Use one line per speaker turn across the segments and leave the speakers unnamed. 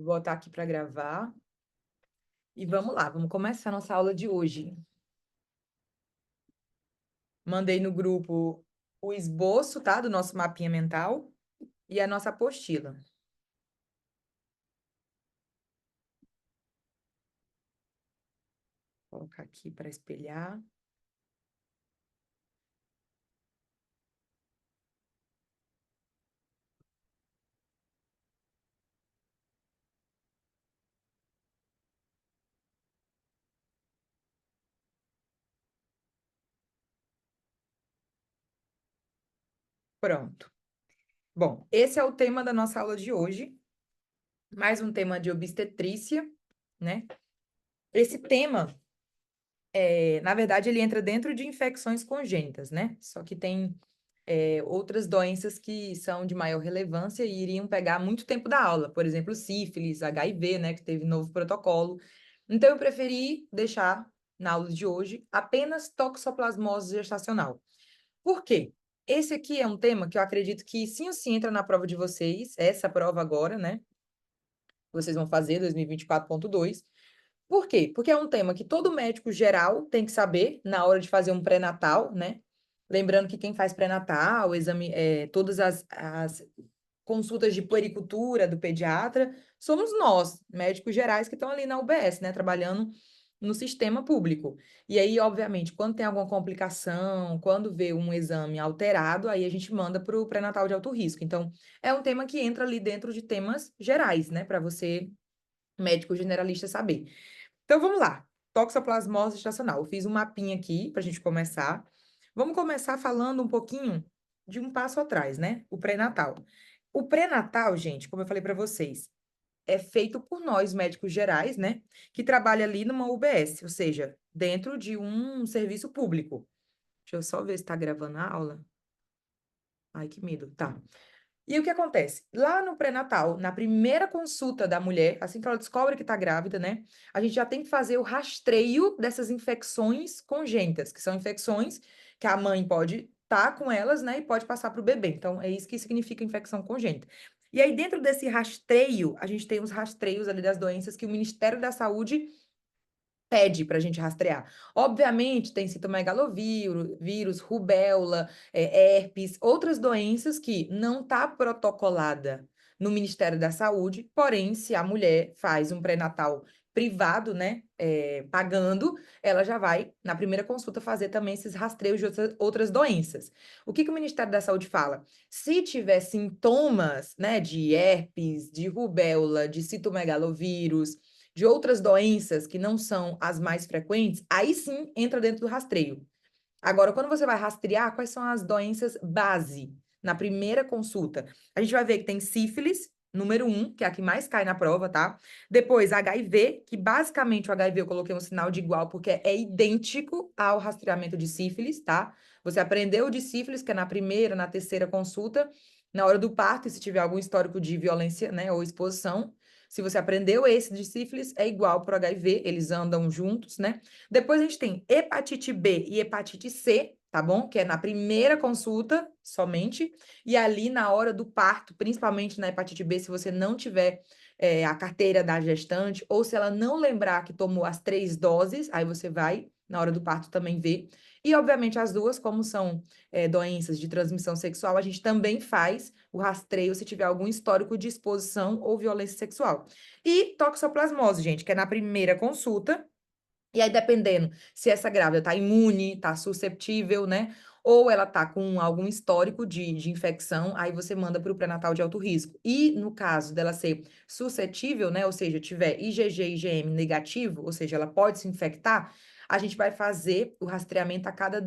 Vou botar aqui para gravar. E vamos lá, vamos começar a nossa aula de hoje. Mandei no grupo o esboço, tá? Do nosso mapinha mental e a nossa apostila. Vou colocar aqui para espelhar. Pronto. Bom, esse é o tema da nossa aula de hoje. Mais um tema de obstetrícia, né? Esse tema, na verdade, ele entra dentro de infecções congênitas, né? Só que tem outras doenças que são de maior relevância e iriam pegar muito tempo da aula, por exemplo, sífilis, HIV, né, que teve novo protocolo. Então, eu preferi deixar na aula de hoje apenas toxoplasmose gestacional. Por quê? Esse aqui é um tema que eu acredito que sim ou sim entra na prova de vocês, essa prova agora, né? Vocês vão fazer 2024.2. Por quê? Porque é um tema que todo médico geral tem que saber na hora de fazer um pré-natal, né? Lembrando que quem faz pré-natal, exame, todas as consultas de puericultura do pediatra, somos nós, médicos gerais, que estão ali na UBS, né? Trabalhando no sistema público. E aí, obviamente, quando tem alguma complicação, quando vê um exame alterado, aí a gente manda para o pré-natal de alto risco. Então, é um tema que entra ali dentro de temas gerais, né? Para você, médico generalista, saber. Então, vamos lá. Toxoplasmose gestacional. Eu fiz um mapinha aqui para a gente começar. Vamos começar falando um pouquinho de um passo atrás, né? O pré-natal. O pré-natal, gente, como eu falei para vocês, é feito por nós, médicos gerais, né? Que trabalha ali numa UBS, ou seja, dentro de um serviço público. Deixa eu só ver se está gravando a aula. Ai, que medo. Tá. E o que acontece? Lá no pré-natal, na primeira consulta da mulher, assim que ela descobre que está grávida, né? A gente já tem que fazer o rastreio dessas infecções congênitas, que são infecções que a mãe pode estar com elas, né? E pode passar para o bebê. Então, é isso que significa infecção congênita. E aí, dentro desse rastreio, a gente tem os rastreios ali das doenças que o Ministério da Saúde pede para a gente rastrear. Obviamente, tem citomegalovírus, vírus, rubéola, herpes, outras doenças que não está protocolada no Ministério da Saúde, porém, se a mulher faz um pré-natal privado, né, pagando, ela já vai, na primeira consulta, fazer também esses rastreios de outras doenças. O que o Ministério da Saúde fala? Se tiver sintomas, né, de herpes, de rubéola, de citomegalovírus, de outras doenças que não são as mais frequentes, aí sim entra dentro do rastreio. Agora, quando você vai rastrear, quais são as doenças base na primeira consulta? A gente vai ver que tem sífilis, número 1, que é a que mais cai na prova, tá? Depois, HIV, que basicamente o HIV eu coloquei um sinal de igual, porque é idêntico ao rastreamento de sífilis, tá? Você aprendeu de sífilis, que é na primeira, na terceira consulta, na hora do parto, e se tiver algum histórico de violência, né, ou exposição. Se você aprendeu esse de sífilis, é igual para o HIV, eles andam juntos, né? Depois a gente tem hepatite B e hepatite C, tá bom? Que é na primeira consulta somente, e ali na hora do parto, principalmente na hepatite B, se você não tiver a carteira da gestante, ou se ela não lembrar que tomou as 3 doses, aí você vai na hora do parto também ver. E, obviamente, as duas, como são doenças de transmissão sexual, a gente também faz o rastreio se tiver algum histórico de exposição ou violência sexual. E toxoplasmose, gente, que é na primeira consulta, e aí, dependendo se essa grávida tá imune, tá susceptível, né? Ou ela tá com algum histórico de infecção, aí você manda para o pré-natal de alto risco. E no caso dela ser suscetível, né? Ou seja, tiver IgG e IgM negativo, ou seja, ela pode se infectar, a gente vai fazer o rastreamento a cada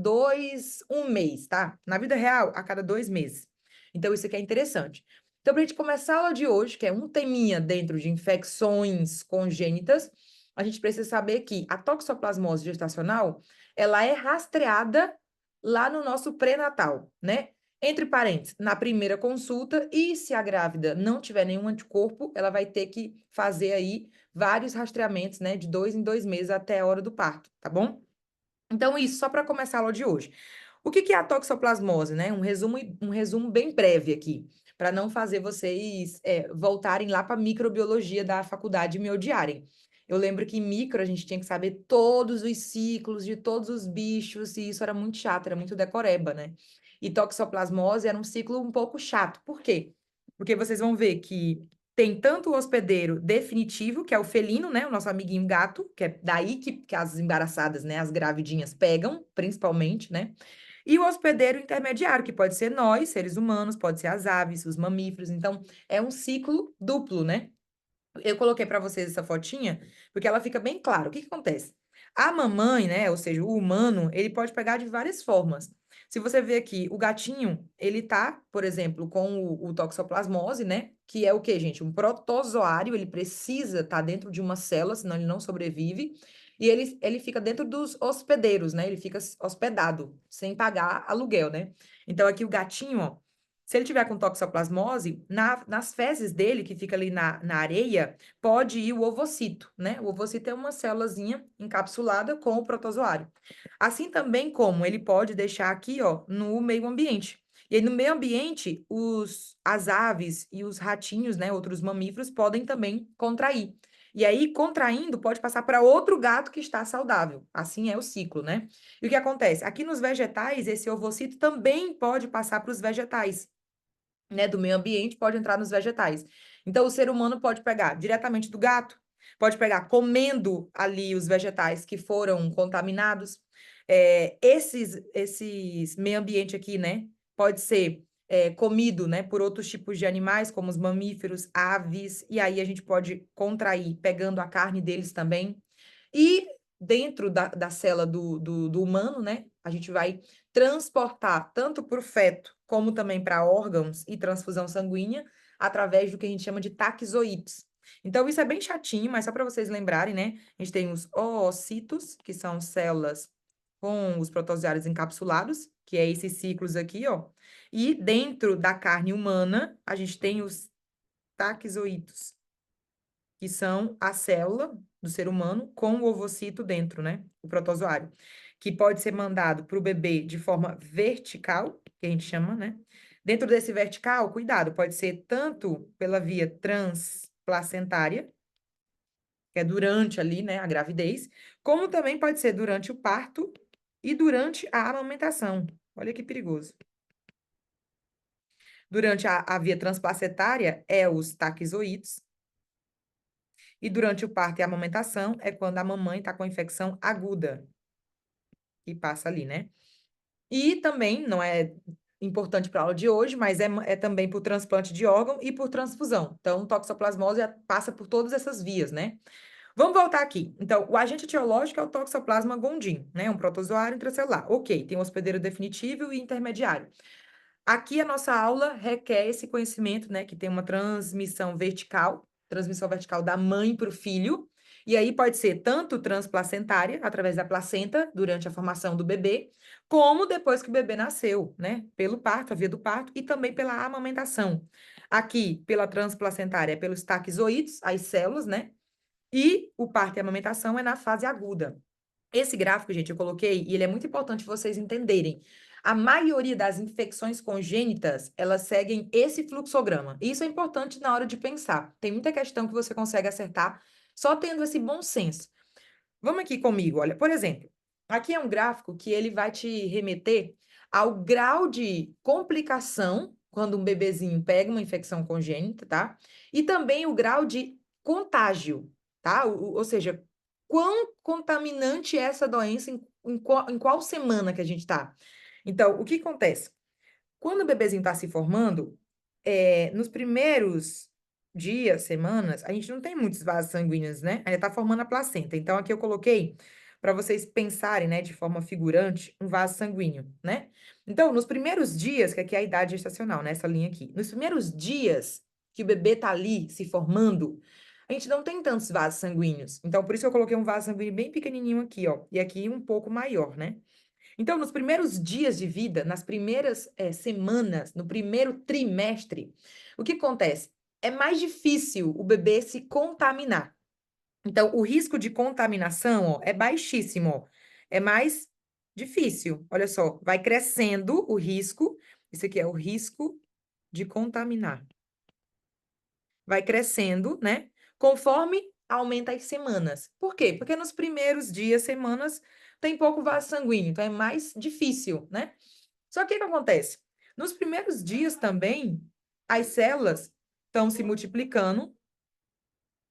um mês, tá? Na vida real, a cada 2 meses. Então, isso aqui é interessante. Então, para a gente começar a aula de hoje, que é um teminha dentro de infecções congênitas, a gente precisa saber que a toxoplasmose gestacional, ela é rastreada lá no nosso pré-natal, né? Entre parênteses, na primeira consulta, e se a grávida não tiver nenhum anticorpo, ela vai ter que fazer aí vários rastreamentos, né? De 2 em 2 meses até a hora do parto, tá bom? Então, isso só para começar a aula de hoje. O que é a toxoplasmose, né? Um resumo bem breve aqui, para não fazer vocês voltarem lá para a microbiologia da faculdade e me odiarem. Eu lembro que em micro a gente tinha que saber todos os ciclos de todos os bichos, e isso era muito chato, era muito decoreba, né? E toxoplasmose era um ciclo um pouco chato. Por quê? Porque vocês vão ver que tem tanto o hospedeiro definitivo, que é o felino, né? O nosso amiguinho gato, que é daí que as embaraçadas, né? As gravidinhas pegam, principalmente, né? E o hospedeiro intermediário, que pode ser nós, seres humanos, pode ser as aves, os mamíferos. Então, é um ciclo duplo, né? Eu coloquei para vocês essa fotinha, porque ela fica bem clara. O que que acontece? A mamãe, né, ou seja, o humano, ele pode pegar de várias formas. Se você ver aqui, o gatinho, ele tá, por exemplo, com o toxoplasmose, né, que é o quê, gente? Um protozoário, ele precisa estar dentro de uma célula, senão ele não sobrevive. E ele fica dentro dos hospedeiros, né? Ele fica hospedado, sem pagar aluguel, né? Então, aqui o gatinho, ó, se ele tiver com toxoplasmose, nas fezes dele, que fica ali na areia, pode ir o ovocito, né? O ovocito é uma célulazinha encapsulada com o protozoário. Assim também como ele pode deixar aqui, ó, no meio ambiente. E aí, no meio ambiente, as aves e os ratinhos, né, outros mamíferos, podem também contrair. E aí, contraindo, pode passar para outro gato que está saudável. Assim é o ciclo, né? E o que acontece? Aqui nos vegetais, esse ovocito também pode passar para os vegetais, né, do meio ambiente pode entrar nos vegetais. Então, o ser humano pode pegar diretamente do gato, pode pegar comendo ali os vegetais que foram contaminados. Esses meio ambiente aqui, né, pode ser comido, né, por outros tipos de animais, como os mamíferos, aves, e aí a gente pode contrair pegando a carne deles também. E dentro da célula do humano, né, a gente vai transportar tanto para o feto como também para órgãos e transfusão sanguínea através do que a gente chama de taquizoídes. Então, isso é bem chatinho, mas só para vocês lembrarem, né? A gente tem os oocitos, que são células com os protozoários encapsulados, que é esses ciclos aqui, ó. E dentro da carne humana, a gente tem os taquizoítos, que são a célula do ser humano com o ovocito dentro, né? O protozoário, que pode ser mandado para o bebê de forma vertical, que a gente chama, né? Dentro desse vertical, cuidado, pode ser tanto pela via transplacentária, que é durante ali, né, a gravidez, como também pode ser durante o parto e durante a amamentação. Olha que perigoso. Durante a via transplacentária é os taquizoídes, e durante o parto e a amamentação é quando a mamãe está com infecção aguda, que passa ali, né? E também, não é importante para a aula de hoje, mas é também por transplante de órgão e por transfusão. Então, toxoplasmose passa por todas essas vias, né? Vamos voltar aqui. Então, o agente etiológico é o Toxoplasma gondii, né? Um protozoário intracelular. Ok, tem o hospedeiro definitivo e intermediário. Aqui a nossa aula requer esse conhecimento, né, que tem uma transmissão vertical da mãe para o filho, e aí pode ser tanto transplacentária, através da placenta, durante a formação do bebê, como depois que o bebê nasceu, né, pelo parto, a via do parto, e também pela amamentação. Aqui, pela transplacentária, é pelos taquizoídeos, as células, né, e o parto e a amamentação é na fase aguda. Esse gráfico, gente, eu coloquei, e ele é muito importante vocês entenderem. A maioria das infecções congênitas, elas seguem esse fluxograma. Isso é importante na hora de pensar. Tem muita questão que você consegue acertar só tendo esse bom senso. Vamos aqui comigo, olha. Por exemplo, aqui é um gráfico que ele vai te remeter ao grau de complicação quando um bebezinho pega uma infecção congênita, tá? E também o grau de contágio, tá? Ou seja, quão contaminante é essa doença em qual semana que a gente tá. Então, o que acontece? Quando o bebezinho está se formando, nos primeiros dias, semanas, a gente não tem muitos vasos sanguíneos, né? Ainda está formando a placenta. Então, aqui eu coloquei para vocês pensarem, né, de forma figurante, um vaso sanguíneo, né? Então, nos primeiros dias, que aqui é a idade gestacional, né? Essa linha aqui. Nos primeiros dias que o bebê tá ali se formando, a gente não tem tantos vasos sanguíneos. Então, por isso eu coloquei um vaso sanguíneo bem pequenininho aqui, ó. E aqui um pouco maior, né? Então, nos primeiros dias de vida, nas primeiras semanas, no primeiro trimestre, o que acontece? É mais difícil o bebê se contaminar. Então, o risco de contaminação, ó, é baixíssimo, ó. É mais difícil. Olha só, vai crescendo o risco. Isso aqui é o risco de contaminar. Vai crescendo, né? Conforme aumenta as semanas. Por quê? Porque nos primeiros dias, semanas, tem pouco vaso sanguíneo, então é mais difícil, né? Só que o que acontece? Nos primeiros dias também, as células estão se multiplicando,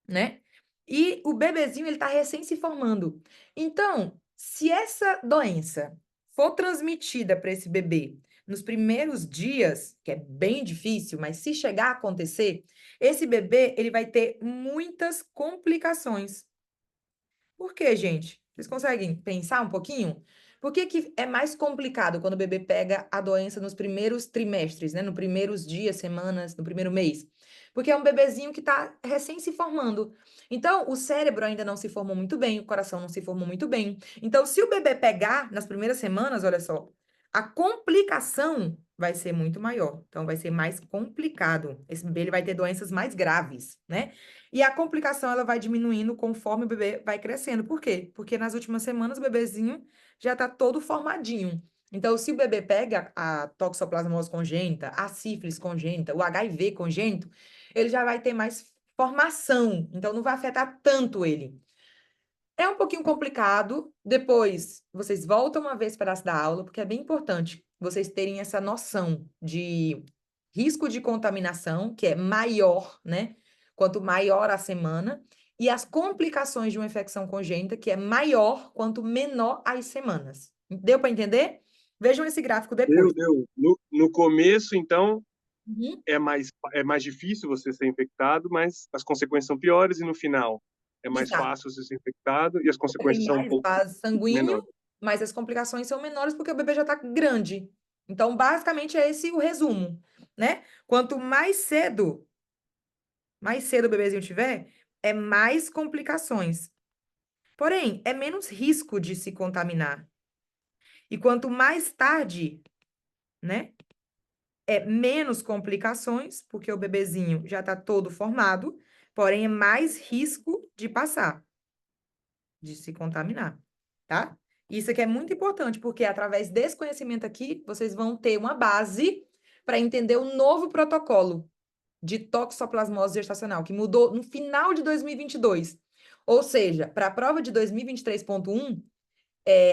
né? E o bebezinho, ele tá recém se formando. Então, se essa doença for transmitida para esse bebê nos primeiros dias, que é bem difícil, mas se chegar a acontecer, esse bebê, ele vai ter muitas complicações. Por quê, gente? Vocês conseguem pensar um pouquinho? Por que que é mais complicado quando o bebê pega a doença nos primeiros trimestres, né? Nos primeiros dias, semanas, no primeiro mês? Porque é um bebezinho que está recém se formando. Então, o cérebro ainda não se formou muito bem, o coração não se formou muito bem. Então, se o bebê pegar nas primeiras semanas, olha só, a complicação vai ser muito maior. Então, vai ser mais complicado. Esse bebê ele vai ter doenças mais graves, né? E a complicação ela vai diminuindo conforme o bebê vai crescendo. Por quê? Porque nas últimas semanas o bebezinho já está todo formadinho. Então, se o bebê pega a toxoplasmose congênita, a sífilis congênita, o HIV congênito, ele já vai ter mais formação. Então, não vai afetar tanto ele. É um pouquinho complicado. Depois, vocês voltam uma vez para da aula, porque é bem importante vocês terem essa noção de risco de contaminação, que é maior, né? Quanto maior a semana, e as complicações de uma infecção congênita, que é maior quanto menor as semanas. Deu para entender? Vejam esse gráfico depois.
Deu. No começo, então,
Uhum.
é mais difícil você ser infectado, mas as consequências são piores, e no final é mais
Exato.
fácil você ser infectado e as
Tem
consequências são um
mais
pouco
vaso sanguíneo,
menores.
mas as complicações são menores porque o bebê já está grande. Então, basicamente, é esse o resumo, né? Quanto mais cedo o bebezinho tiver, é mais complicações. Porém, é menos risco de se contaminar. E quanto mais tarde, né? É menos complicações, porque o bebezinho já está todo formado, porém é mais risco de passar, de se contaminar, tá? Isso aqui é muito importante, porque através desse conhecimento aqui, vocês vão ter uma base para entender o novo protocolo de toxoplasmose gestacional, que mudou no final de 2022. Ou seja, para a prova de 2023.1,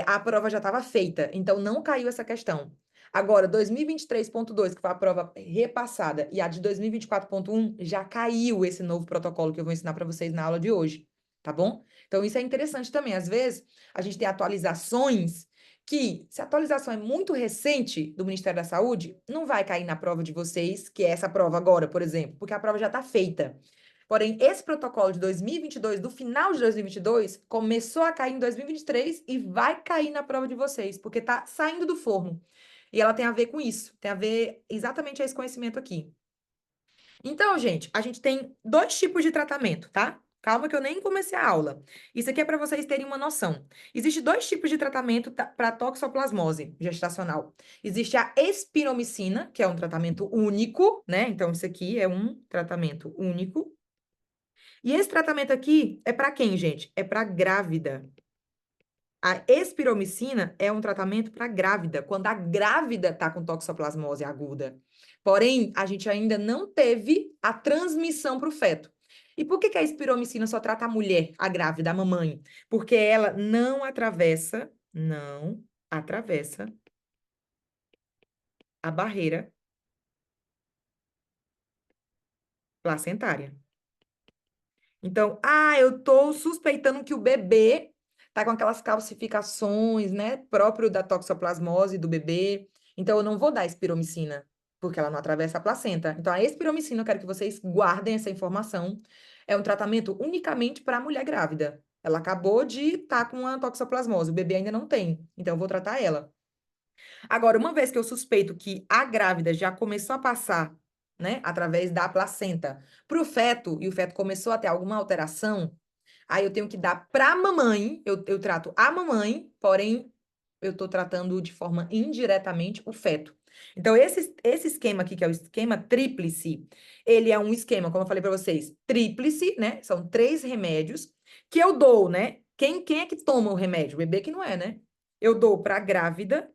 a prova já estava feita, então não caiu essa questão. Agora, 2023.2, que foi a prova repassada, e a de 2024.1, já caiu esse novo protocolo que eu vou ensinar para vocês na aula de hoje, tá bom? Então, isso é interessante também. Às vezes, a gente tem atualizações que, se a atualização é muito recente do Ministério da Saúde, não vai cair na prova de vocês, que é essa prova agora, por exemplo, porque a prova já está feita. Porém, esse protocolo de 2022, do final de 2022, começou a cair em 2023 e vai cair na prova de vocês, porque está saindo do forno. E ela tem a ver com isso, tem a ver exatamente esse conhecimento aqui. Então, gente, a gente tem dois tipos de tratamento, tá? Calma que eu nem comecei a aula. Isso aqui é para vocês terem uma noção. Existem dois tipos de tratamento para toxoplasmose gestacional. Existe a espiromicina, que é um tratamento único, né? Então, isso aqui é um tratamento único. E esse tratamento aqui é para quem, gente? É para grávida. A espiromicina é um tratamento para grávida, quando a grávida está com toxoplasmose aguda. Porém, a gente ainda não teve a transmissão para o feto. E por que que a espiromicina só trata a mulher, a grávida, a mamãe? Porque ela não atravessa a barreira placentária. Então, eu tô suspeitando que o bebê tá com aquelas calcificações, né, próprio da toxoplasmose do bebê. Então, eu não vou dar espiromicina, porque ela não atravessa a placenta. Então, a espiromicina, eu quero que vocês guardem essa informação. É um tratamento unicamente para mulher grávida. Ela acabou de estar com a toxoplasmose, o bebê ainda não tem. Então, eu vou tratar ela. Agora, uma vez que eu suspeito que a grávida já começou a passar, né, através da placenta para o feto, e o feto começou a ter alguma alteração, aí eu tenho que dar para a mamãe, eu trato a mamãe, porém, eu estou tratando de forma indiretamente o feto. Então, esse esquema aqui, que é o esquema tríplice, ele é um esquema, como eu falei para vocês, tríplice, né? São 3 remédios que eu dou, né? Quem é que toma o remédio? O bebê que não é, né? Eu dou para a grávida.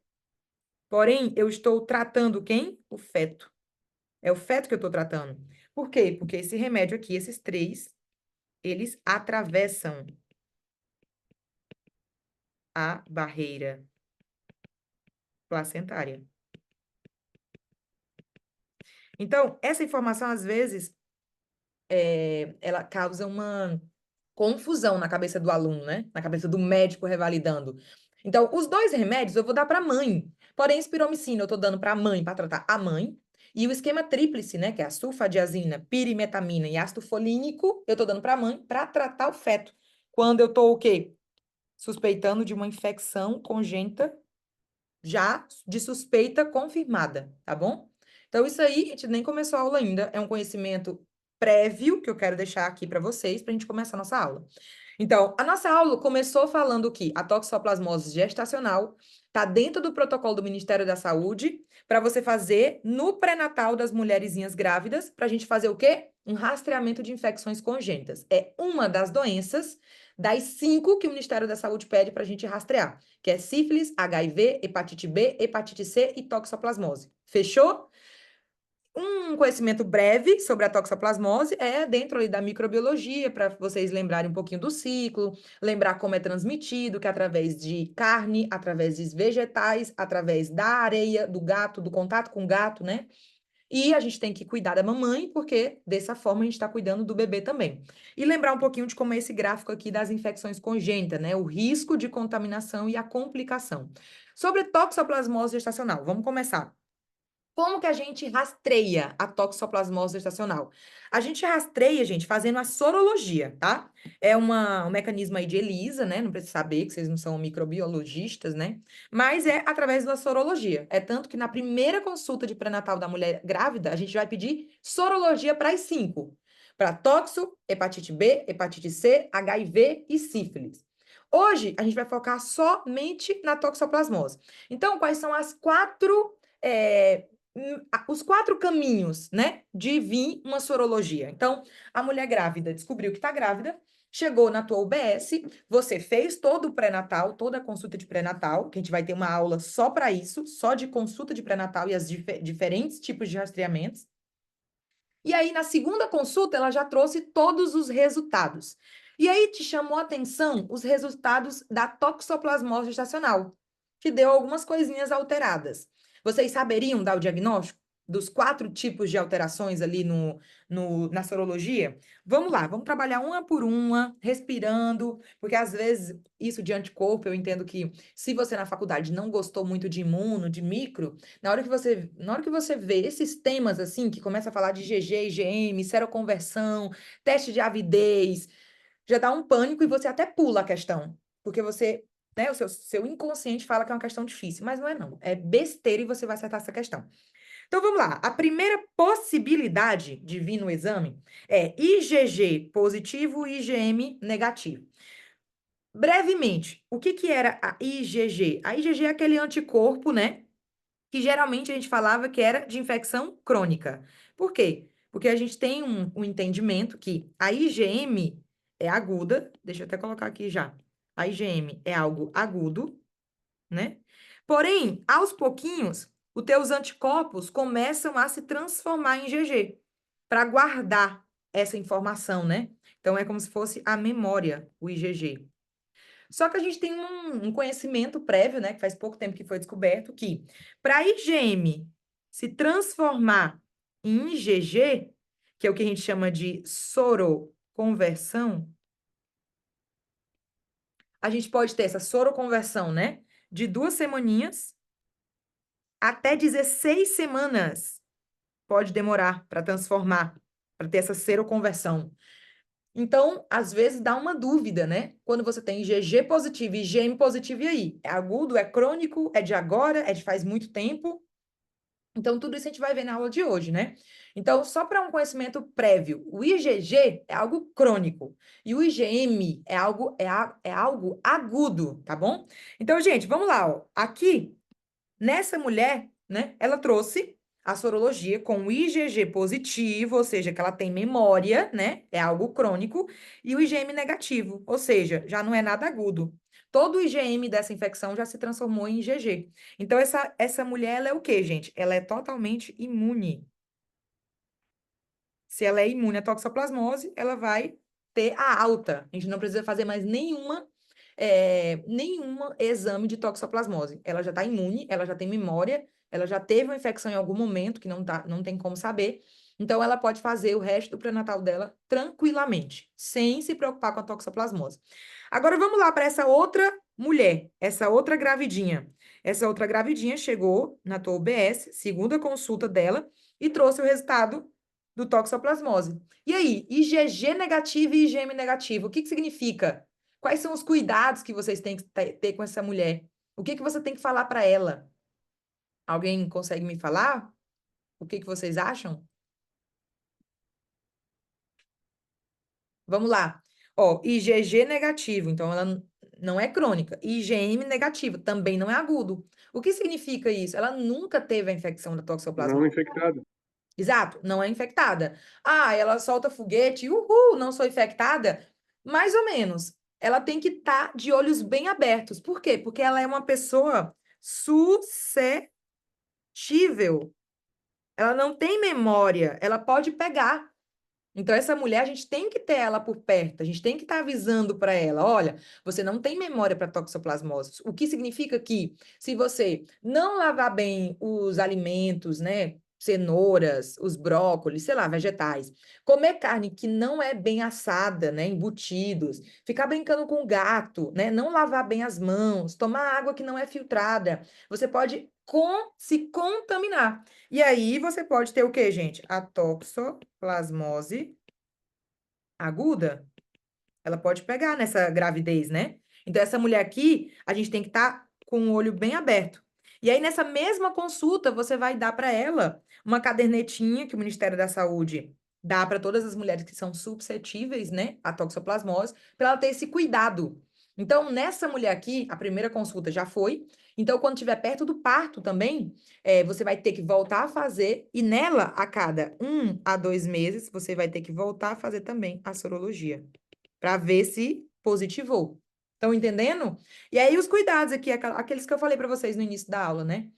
Porém, eu estou tratando quem? O feto. É o feto que eu estou tratando. Por quê? Porque esse remédio aqui, esses três, eles atravessam a barreira placentária. Então, essa informação, às vezes, ela causa uma confusão na cabeça do aluno, né? Na cabeça do médico revalidando. Então, os dois remédios eu vou dar para a mãe. Porém, espiromicina eu estou dando para a mãe, para tratar a mãe. E o esquema tríplice, né? Que é a sulfadiazina, pirimetamina e ácido folínico, eu estou dando para a mãe para tratar o feto. Quando eu estou o quê? Suspeitando de uma infecção congênita já de suspeita confirmada, tá bom? Então, isso aí, a gente nem começou a aula ainda, é um conhecimento prévio que eu quero deixar aqui para vocês, para a gente começar a nossa aula. Então, a nossa aula começou falando que a toxoplasmose gestacional está dentro do protocolo do Ministério da Saúde para você fazer no pré-natal das mulherzinhas grávidas, para a gente fazer o quê? Um rastreamento de infecções congênitas. É uma das doenças das 5 que o Ministério da Saúde pede para a gente rastrear, que é sífilis, HIV, hepatite B, hepatite C e toxoplasmose. Fechou? Um conhecimento breve sobre a toxoplasmose é dentro ali da microbiologia, para vocês lembrarem um pouquinho do ciclo, lembrar como é transmitido, que é através de carne, através de vegetais, através da areia, do gato, do contato com o gato, né? E a gente tem que cuidar da mamãe, porque dessa forma a gente está cuidando do bebê também. E lembrar um pouquinho de como é esse gráfico aqui das infecções congênitas, né? O risco de contaminação e a complicação. Sobre toxoplasmose gestacional, vamos começar. Como que a gente rastreia a toxoplasmose gestacional? A gente rastreia, gente, fazendo a sorologia, tá? É um mecanismo aí de ELISA, né? Não precisa saber que vocês não são microbiologistas, né? Mas é através da sorologia. É tanto que na primeira consulta de pré-natal da mulher grávida, a gente vai pedir sorologia para as 5. Para toxo, hepatite B, hepatite C, HIV e sífilis. Hoje, a gente vai focar somente na toxoplasmose. Então, quais são as os 4 caminhos, né, de vir uma sorologia. Então, a mulher grávida descobriu que está grávida, chegou na tua UBS, você fez todo o pré-natal, toda a consulta de pré-natal, que a gente vai ter uma aula só para isso, só de consulta de pré-natal e as diferentes tipos de rastreamentos. E aí, na segunda consulta, ela já trouxe todos os resultados. E aí te chamou a atenção os resultados da toxoplasmose gestacional, que deu algumas coisinhas alteradas. Vocês saberiam dar o diagnóstico dos 4 tipos de alterações ali na sorologia? Vamos lá, vamos trabalhar uma por uma, respirando, porque às vezes isso de anticorpo, eu entendo que se você na faculdade não gostou muito de imuno, de micro, na hora que você vê esses temas assim, que começa a falar de GG, IgM, seroconversão, teste de avidez, já dá um pânico e você até pula a questão, porque você, né, o seu inconsciente fala que é uma questão difícil, mas não é não, é besteira e você vai acertar essa questão. Então vamos lá, a primeira possibilidade de vir no exame é IgG positivo e IgM negativo. Brevemente, o que era a IgG? A IgG é aquele anticorpo, né, que geralmente a gente falava que era de infecção crônica. Por quê? Porque a gente tem um entendimento que a IgM é aguda, deixa eu até colocar aqui já. A IgM é algo agudo, né? Porém, aos pouquinhos, os teus anticorpos começam a se transformar em IgG para guardar essa informação, né? Então, é como se fosse a memória, o IgG. Só que a gente tem um conhecimento prévio, né, que faz pouco tempo que foi descoberto, que para a IgM se transformar em IgG, que é o que a gente chama de soroconversão, a gente pode ter essa soroconversão, né, de 2 semaninhas até 16 semanas. Pode demorar para transformar, para ter essa seroconversão. Então, às vezes dá uma dúvida, né? Quando você tem IgG positivo e IgM positivo, e aí? É agudo, é crônico, é de agora, é de faz muito tempo? Então, tudo isso a gente vai ver na aula de hoje, né? Então, só para um conhecimento prévio, o IgG é algo crônico e o IgM é algo agudo, tá bom? Então, gente, vamos lá, ó. Aqui, nessa mulher, né, ela trouxe a sorologia com o IgG positivo, ou seja, que ela tem memória, né, é algo crônico, e o IgM negativo, ou seja, já não é nada agudo. Todo o IgM dessa infecção já se transformou em IgG. Então, essa mulher, ela é o quê, gente? Ela é totalmente imune. Se ela é imune à toxoplasmose, ela vai ter a alta. A gente não precisa fazer mais nenhuma exame de toxoplasmose. Ela já está imune, ela já tem memória, ela já teve uma infecção em algum momento, que não tem como saber. Então, ela pode fazer o resto do pré-natal dela tranquilamente, sem se preocupar com a toxoplasmose. Agora, vamos lá para essa outra mulher, essa outra gravidinha. Essa outra gravidinha chegou na tua UBS, segunda consulta dela, e trouxe o resultado do toxoplasmose. E aí, IgG negativo e IgM negativo, o que que significa? Quais são os cuidados que vocês têm que ter com essa mulher? O que que você tem que falar para ela? Alguém consegue me falar? O que que vocês acham? Vamos lá. Ó, IgG negativo, então ela não é crônica. IgM negativo, também não é agudo. O que significa isso? Ela nunca teve a infecção da
Não
toxoplasmose.
infectado.
Exato, não é infectada. Ah, ela solta foguete, uhul, não sou infectada? Mais ou menos. Ela tem que estar de olhos bem abertos. Por quê? Porque ela é uma pessoa suscetível. Ela não tem memória, ela pode pegar. Então, essa mulher, a gente tem que ter ela por perto, a gente tem que estar avisando para ela: olha, você não tem memória para toxoplasmose. O que significa que, se você não lavar bem os alimentos, né? Cenouras, os brócolis, sei lá, vegetais, comer carne que não é bem assada, né? Embutidos, ficar brincando com o gato, né? Não lavar bem as mãos, tomar água que não é filtrada, você pode se contaminar. E aí você pode ter o quê, gente? A toxoplasmose aguda. Ela pode pegar nessa gravidez, né? Então, essa mulher aqui, a gente tem que estar com o olho bem aberto. E aí, nessa mesma consulta, você vai dar para ela uma cadernetinha que o Ministério da Saúde dá para todas as mulheres que são suscetíveis, né, à toxoplasmose, para ela ter esse cuidado. Então, nessa mulher aqui, a primeira consulta já foi. Então, quando estiver perto do parto também, você vai ter que voltar a fazer. E nela, a cada 1 a 2 meses, você vai ter que voltar a fazer também a sorologia para ver se positivou. Estão entendendo? E aí os cuidados aqui, aqueles que eu falei para vocês no início da aula, né?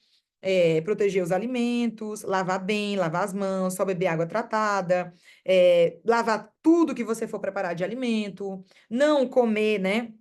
Proteger os alimentos, lavar bem, lavar as mãos, só beber água tratada, lavar tudo que você for preparar de alimento, não comer, né?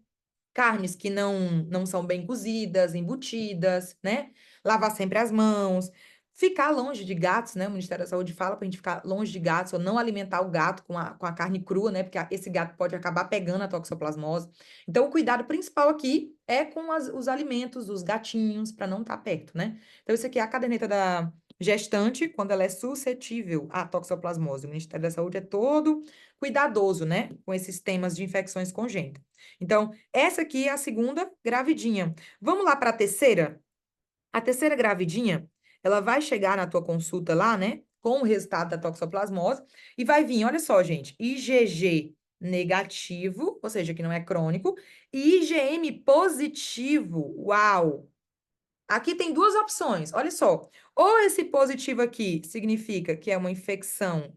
Carnes que não são bem cozidas, embutidas, né? Lavar sempre as mãos. Ficar longe de gatos, né? O Ministério da Saúde fala para a gente ficar longe de gatos, ou não alimentar o gato com a carne crua, né? Porque esse gato pode acabar pegando a toxoplasmose. Então, o cuidado principal aqui é com os alimentos dos gatinhos, para não estar perto, né? Então, isso aqui é a caderneta da gestante, quando ela é suscetível à toxoplasmose. O Ministério da Saúde é todo cuidadoso, né? Com esses temas de infecções congênitas. Então, essa aqui é a segunda gravidinha. Vamos lá para a terceira? A terceira gravidinha, ela vai chegar na tua consulta lá, né? Com o resultado da toxoplasmose e vai vir, olha só, gente, IgG negativo, ou seja, que não é crônico, e IgM positivo. Uau! Aqui tem duas opções, olha só. Ou esse positivo aqui significa que é uma infecção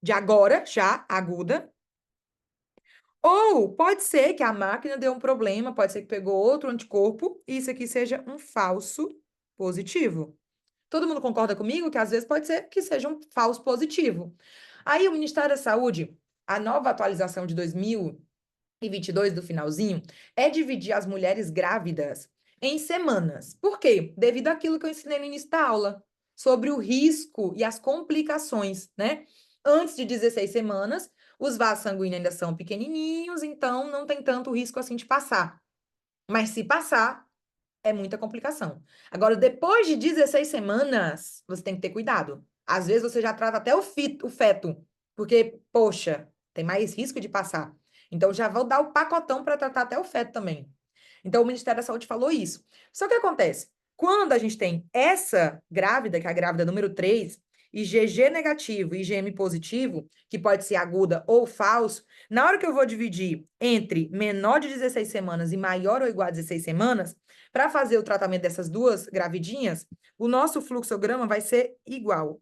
de agora, já aguda, ou pode ser que a máquina deu um problema, pode ser que pegou outro anticorpo e isso aqui seja um falso positivo. Todo mundo concorda comigo que às vezes pode ser que seja um falso positivo. Aí o Ministério da Saúde, a nova atualização de 2022 do finalzinho, é dividir as mulheres grávidas em semanas. Por quê? Devido àquilo que eu ensinei no início da aula, sobre o risco e as complicações, né? Antes de 16 semanas, os vasos sanguíneos ainda são pequenininhos, então não tem tanto risco assim de passar. Mas se passar, é muita complicação. Agora, depois de 16 semanas, você tem que ter cuidado. Às vezes você já trata até o feto, porque, poxa, tem mais risco de passar. Então, já vou dar o pacotão para tratar até o feto também. Então, o Ministério da Saúde falou isso. Só que acontece, quando a gente tem essa grávida, que é a grávida número 3, IgG negativo e IgM positivo, que pode ser aguda ou falso, na hora que eu vou dividir entre menor de 16 semanas e maior ou igual a 16 semanas, para fazer o tratamento dessas duas gravidinhas, o nosso fluxograma vai ser igual. O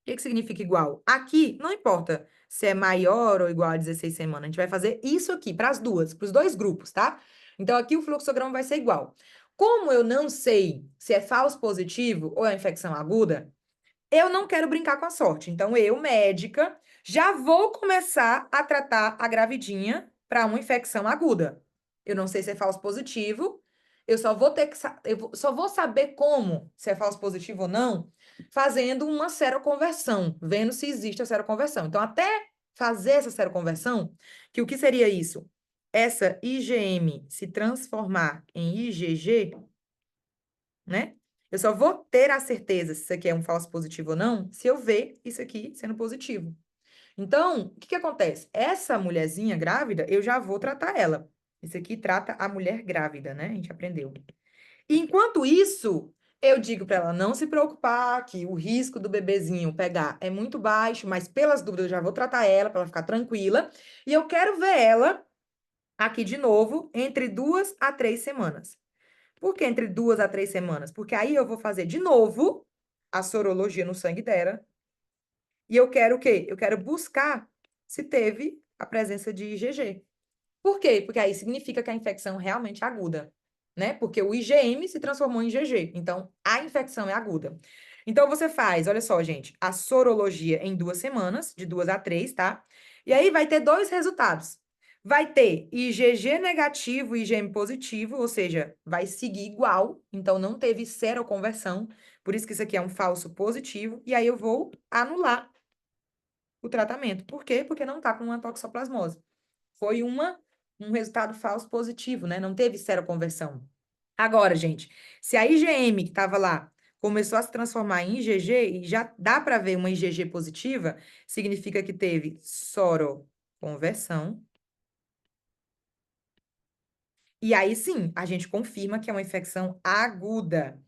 que significa igual? Aqui, não importa se é maior ou igual a 16 semanas, a gente vai fazer isso aqui para as duas, para os dois grupos, tá? Então, aqui o fluxograma vai ser igual. Como eu não sei se é falso positivo ou é infecção aguda, Eu não quero brincar com a sorte. Então, eu, médica, já vou começar a tratar a gravidinha para uma infecção aguda. Eu não sei se é falso positivo. Eu só vou ter que só vou saber como se é falso positivo ou não, fazendo uma seroconversão, vendo se existe a seroconversão. Então, até fazer essa seroconversão, que o que seria isso? Essa IgM se transformar em IgG, né? Eu só vou ter a certeza se isso aqui é um falso positivo ou não, se eu ver isso aqui sendo positivo. Então, o que que acontece? Essa mulherzinha grávida, eu já vou tratar ela. Isso aqui trata a mulher grávida, né? A gente aprendeu. Enquanto isso, eu digo para ela não se preocupar, que o risco do bebezinho pegar é muito baixo, mas pelas dúvidas eu já vou tratar ela para ela ficar tranquila. E eu quero ver ela aqui de novo entre 2 a 3 semanas. Por que entre 2 a 3 semanas? Porque aí eu vou fazer de novo a sorologia no sangue dela. E eu quero o quê? Eu quero buscar se teve a presença de IgG. Por quê? Porque aí significa que a infecção realmente é aguda, né? Porque o IgM se transformou em IgG. Então, a infecção é aguda. Então, você faz, olha só, gente, a sorologia em 2 semanas, de 2 a 3, tá? E aí vai ter dois resultados. Vai ter IgG negativo e IgM positivo, ou seja, vai seguir igual, então não teve seroconversão, por isso que isso aqui é um falso positivo, e aí eu vou anular o tratamento. Por quê? Porque não tá com uma toxoplasmose. Foi um resultado falso positivo, né? Não teve seroconversão. Agora, gente, se a IgM que estava lá começou a se transformar em IgG e já dá para ver uma IgG positiva, significa que teve soroconversão. E aí sim, a gente confirma que é uma infecção aguda.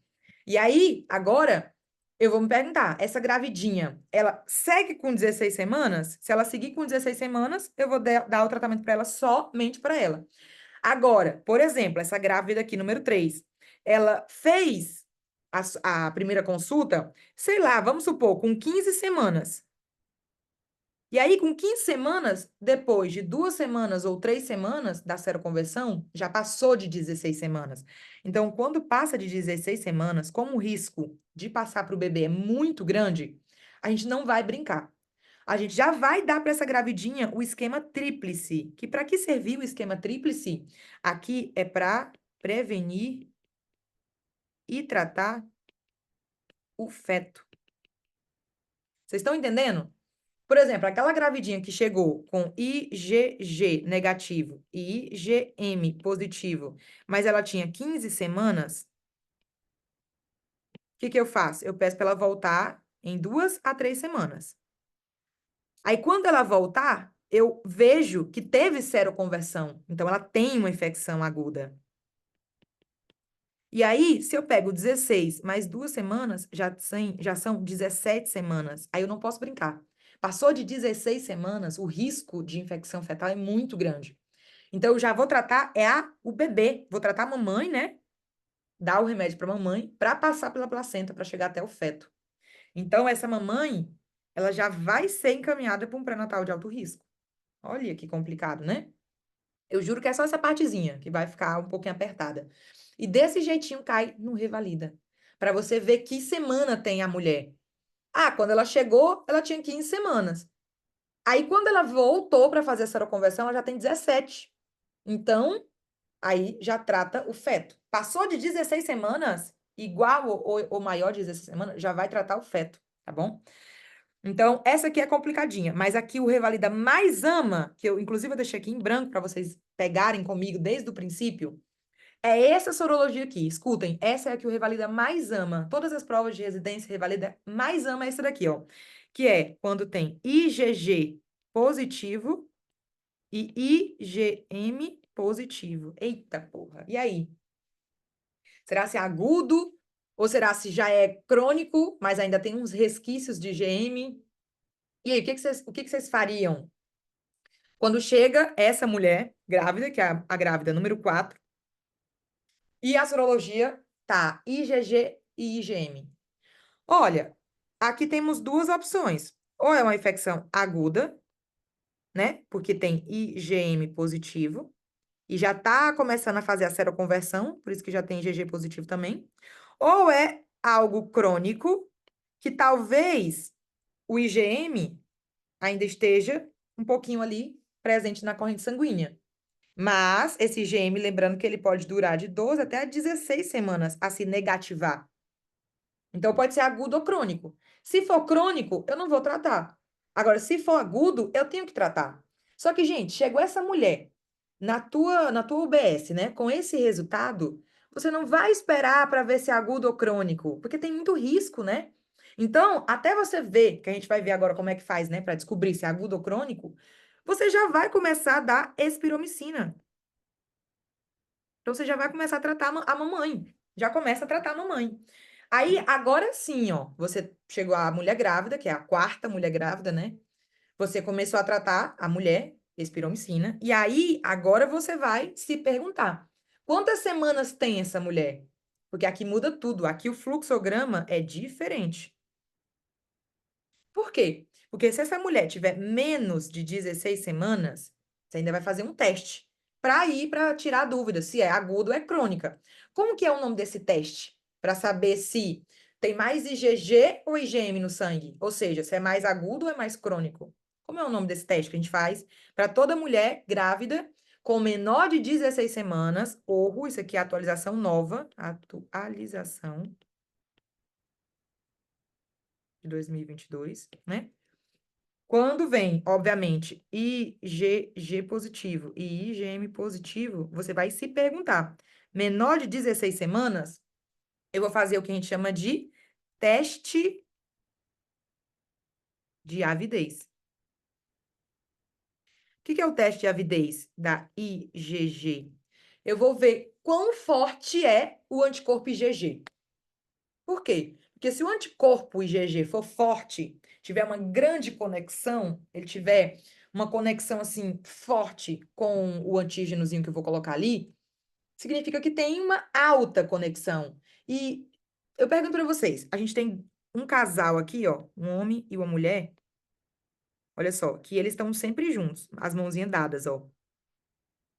E aí, agora, eu vou me perguntar, essa gravidinha, ela segue com 16 semanas? Se ela seguir com 16 semanas, eu vou dar o tratamento para ela somente para ela. Agora, por exemplo, essa grávida aqui, número 3, ela fez a primeira consulta, sei lá, vamos supor, com 15 semanas. E aí, com 15 semanas, depois de 2 semanas ou 3 semanas da seroconversão, já passou de 16 semanas. Então, quando passa de 16 semanas, como o risco de passar para o bebê é muito grande, a gente não vai brincar. A gente já vai dar para essa gravidinha o esquema tríplice. Que para que serviu o esquema tríplice? Aqui é para prevenir e tratar o feto. Vocês estão entendendo? Por exemplo, aquela gravidinha que chegou com IgG negativo e IgM positivo, mas ela tinha 15 semanas, o que que eu faço? Eu peço para ela voltar em 2 a 3 semanas. Aí, quando ela voltar, eu vejo que teve seroconversão. Então, ela tem uma infecção aguda. E aí, se eu pego 16 mais 2 semanas, já são 17 semanas. Aí eu não posso brincar. Passou de 16 semanas, o risco de infecção fetal é muito grande. Então, eu já vou tratar o bebê. Vou tratar a mamãe, né? Dar o remédio para a mamãe, para passar pela placenta, para chegar até o feto. Então, essa mamãe, ela já vai ser encaminhada para um pré-natal de alto risco. Olha que complicado, né? Eu juro que é só essa partezinha que vai ficar um pouquinho apertada. E desse jeitinho cai no Revalida. Para você ver que semana tem a mulher. Ah, quando ela chegou, ela tinha 15 semanas. Aí, quando ela voltou para fazer a seroconversão, ela já tem 17. Então, aí já trata o feto. Passou de 16 semanas, igual ou maior de 16 semanas, já vai tratar o feto, tá bom? Então, essa aqui é complicadinha, mas aqui o Revalida mais ama, que eu inclusive eu deixei aqui em branco para vocês pegarem comigo desde o princípio, é essa sorologia aqui. Escutem, essa é a que o Revalida mais ama. Todas as provas de residência Revalida mais ama essa daqui, ó. Que é quando tem IgG positivo e IgM positivo. Eita porra. E aí? Será se é agudo ou será se já é crônico, mas ainda tem uns resquícios de IgM? E aí, o que que vocês fariam? Quando chega essa mulher grávida, que é a grávida número 4, e a sorologia tá IgG e IgM. Olha, aqui temos duas opções. Ou é uma infecção aguda, né? Porque tem IgM positivo, e já tá começando a fazer a seroconversão, por isso que já tem IgG positivo também. Ou é algo crônico, que talvez o IgM ainda esteja um pouquinho ali presente na corrente sanguínea. Mas esse IgM, lembrando que ele pode durar de 12 até 16 semanas a se negativar. Então, pode ser agudo ou crônico. Se for crônico, eu não vou tratar. Agora, se for agudo, eu tenho que tratar. Só que, gente, chegou essa mulher na tua UBS, né? Com esse resultado, você não vai esperar para ver se é agudo ou crônico, porque tem muito risco, né? Então, até você ver, que a gente vai ver agora como é que faz, né, para descobrir se é agudo ou crônico, você já vai começar a dar espiromicina. Então, você já vai começar a tratar a mamãe. Já começa a tratar a mamãe. Aí, agora sim, ó, você chegou à mulher grávida, que é a quarta mulher grávida, né? Você começou a tratar a mulher, espiromicina, e aí, agora você vai se perguntar, quantas semanas tem essa mulher? Porque aqui muda tudo, aqui o fluxograma é diferente. Por quê? Porque se essa mulher tiver menos de 16 semanas, você ainda vai fazer um teste para tirar a dúvida se é agudo ou é crônica. Como que é o nome desse teste? Para saber se tem mais IgG ou IgM no sangue, ou seja, se é mais agudo ou é mais crônico. Como é o nome desse teste que a gente faz para toda mulher grávida com menor de 16 semanas, ou isso aqui é atualização nova, atualização de 2022, né? Quando vem, obviamente, IgG positivo e IgM positivo, você vai se perguntar: menor de 16 semanas, eu vou fazer o que a gente chama de teste de avidez. O que é o teste de avidez da IgG? Eu vou ver quão forte é o anticorpo IgG. Por quê? Porque se o anticorpo IgG for forte, tiver uma grande conexão, ele tiver uma conexão assim forte com o antígenozinho que eu vou colocar ali, significa que tem uma alta conexão. E eu pergunto para vocês, a gente tem um casal aqui, ó, um homem e uma mulher, olha só, que eles estão sempre juntos, as mãozinhas dadas, ó.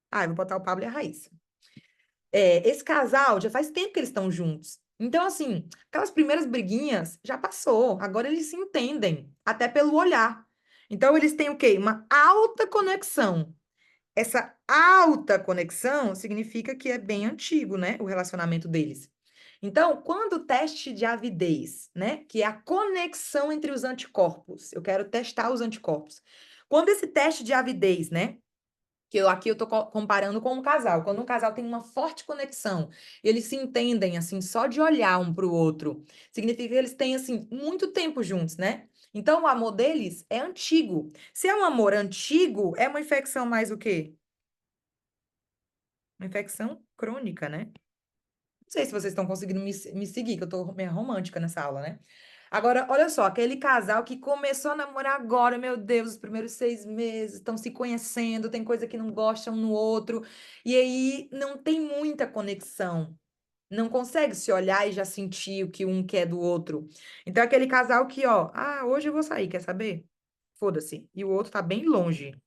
Ah, eu vou botar o Pablo e a Raíssa. Esse casal já faz tempo que eles estão juntos. Então, assim, aquelas primeiras briguinhas já passou. Agora eles se entendem, até pelo olhar. Então, eles têm o quê? Uma alta conexão. Essa alta conexão significa que é bem antigo, né? O relacionamento deles. Então, quando o teste de avidez, né? Que é a conexão entre os anticorpos, eu quero testar os anticorpos. Quando esse teste de avidez, né? Aqui eu tô comparando com um casal. Quando um casal tem uma forte conexão, eles se entendem, assim, só de olhar um para o outro, significa que eles têm, assim, muito tempo juntos, né? Então, o amor deles é antigo. Se é um amor antigo, é uma infecção mais o quê? Uma infecção crônica, né? Não sei se vocês estão conseguindo me seguir, que eu tô meio romântica nessa aula, né? Agora, olha só, aquele casal que começou a namorar agora, meu Deus, os primeiros 6 meses, estão se conhecendo, tem coisa que não gostam um no outro, e aí não tem muita conexão. Não consegue se olhar e já sentir o que um quer do outro. Então, aquele casal que, ó, hoje eu vou sair, quer saber? Foda-se. E o outro tá bem longe.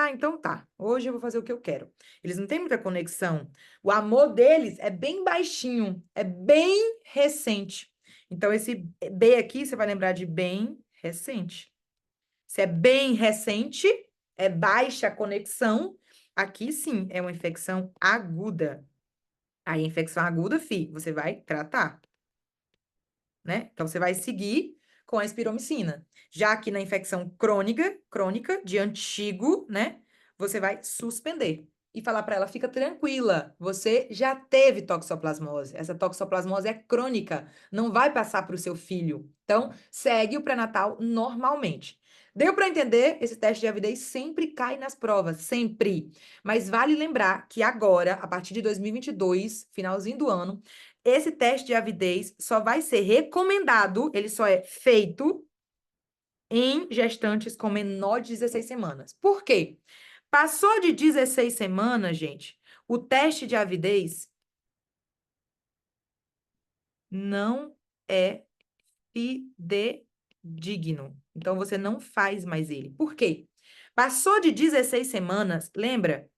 Então tá. Hoje eu vou fazer o que eu quero. Eles não têm muita conexão. O amor deles é bem baixinho, é bem recente. Então, esse B aqui, você vai lembrar de bem recente. Se é bem recente, é baixa a conexão. Aqui sim, é uma infecção aguda. Aí, infecção aguda, você vai tratar, né? Então, você vai seguir com a espiromicina. Já que na infecção crônica, de antigo, né? Você vai suspender e falar para ela, fica tranquila, você já teve toxoplasmose. Essa toxoplasmose é crônica, não vai passar para o seu filho. Então, segue o pré-natal normalmente. Deu para entender? Esse teste de avidez sempre cai nas provas, sempre. Mas vale lembrar que agora, a partir de 2022, finalzinho do ano, esse teste de avidez só vai ser recomendado, ele só é feito em gestantes com menor de 16 semanas. Por quê? Passou de 16 semanas, gente, o teste de avidez não é fidedigno. Então, você não faz mais ele. Por quê? Passou de 16 semanas, lembra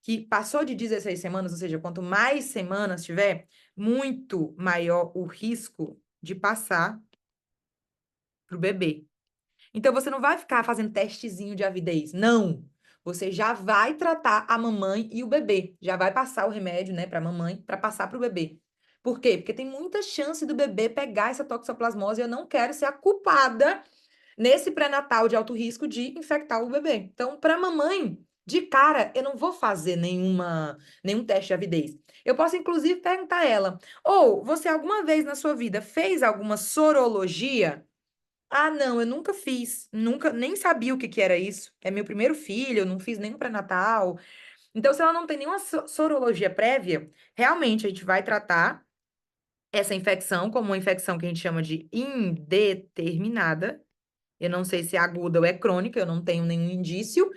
que passou de 16 semanas, ou seja, quanto mais semanas tiver, muito maior o risco de passar para o bebê. Então, você não vai ficar fazendo testezinho de avidez. Não. Você já vai tratar a mamãe e o bebê. Já vai passar o remédio, né, para a mamãe, para passar para o bebê. Por quê? Porque tem muita chance do bebê pegar essa toxoplasmose e eu não quero ser a culpada nesse pré-natal de alto risco de infectar o bebê. Então, para a mamãe, de cara, eu não vou fazer nenhum teste de avidez. Eu posso, inclusive, perguntar a ela: ou você alguma vez na sua vida fez alguma sorologia? Ah, não, eu nunca fiz, nunca, nem sabia o que que era isso. É meu primeiro filho, eu não fiz nenhum pré-natal. Então, se ela não tem nenhuma sorologia prévia, realmente a gente vai tratar essa infecção como uma infecção que a gente chama de indeterminada. Eu não sei se é aguda ou é crônica, eu não tenho nenhum indício,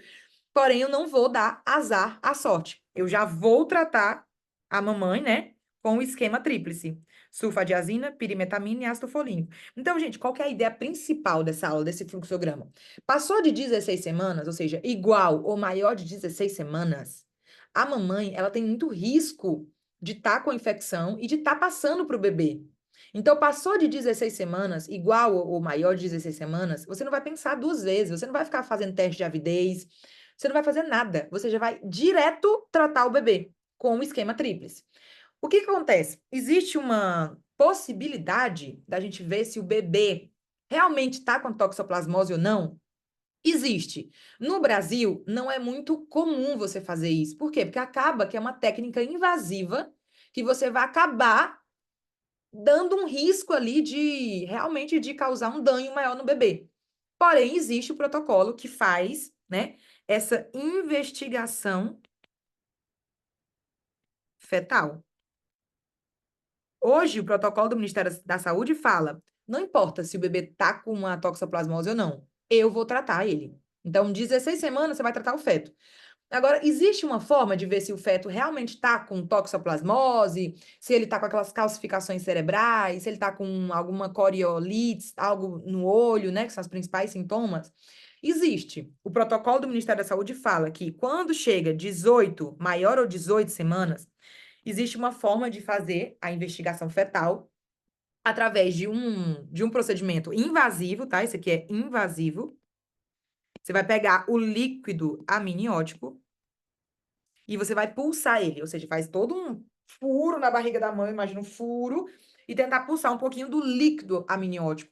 porém eu não vou dar azar à sorte. Eu já vou tratar a mamãe, né, com o esquema tríplice: sulfadiazina, pirimetamina e ácido folínico. Então, gente, qual que é a ideia principal dessa aula, desse fluxograma? Passou de 16 semanas, ou seja, igual ou maior de 16 semanas, a mamãe, ela tem muito risco de estar com a infecção e de estar passando para o bebê. Então, passou de 16 semanas, igual ou maior de 16 semanas, você não vai pensar duas vezes, você não vai ficar fazendo teste de avidez, você não vai fazer nada, você já vai direto tratar o bebê com o esquema tríplice. O que que acontece? Existe uma possibilidade da gente ver se o bebê realmente está com toxoplasmose ou não? Existe. No Brasil, não é muito comum você fazer isso. Por quê? Porque acaba que é uma técnica invasiva que você vai acabar dando um risco ali de realmente de causar um dano maior no bebê. Porém, existe o protocolo que faz, né, essa investigação fetal. Hoje, o protocolo do Ministério da Saúde fala: não importa se o bebê tá com uma toxoplasmose ou não, eu vou tratar ele. Então, 16 semanas você vai tratar o feto. Agora, existe uma forma de ver se o feto realmente está com toxoplasmose, se ele está com aquelas calcificações cerebrais, se ele está com alguma coriolite, algo no olho, né, que são os principais sintomas? Existe. O protocolo do Ministério da Saúde fala que quando chega 18, maior ou 18 semanas, existe uma forma de fazer a investigação fetal através de um procedimento invasivo, tá? Esse aqui é invasivo. Você vai pegar o líquido amniótico e você vai pulsar ele, ou seja, faz todo um furo na barriga da mãe, imagina um furo, e tentar pulsar um pouquinho do líquido amniótico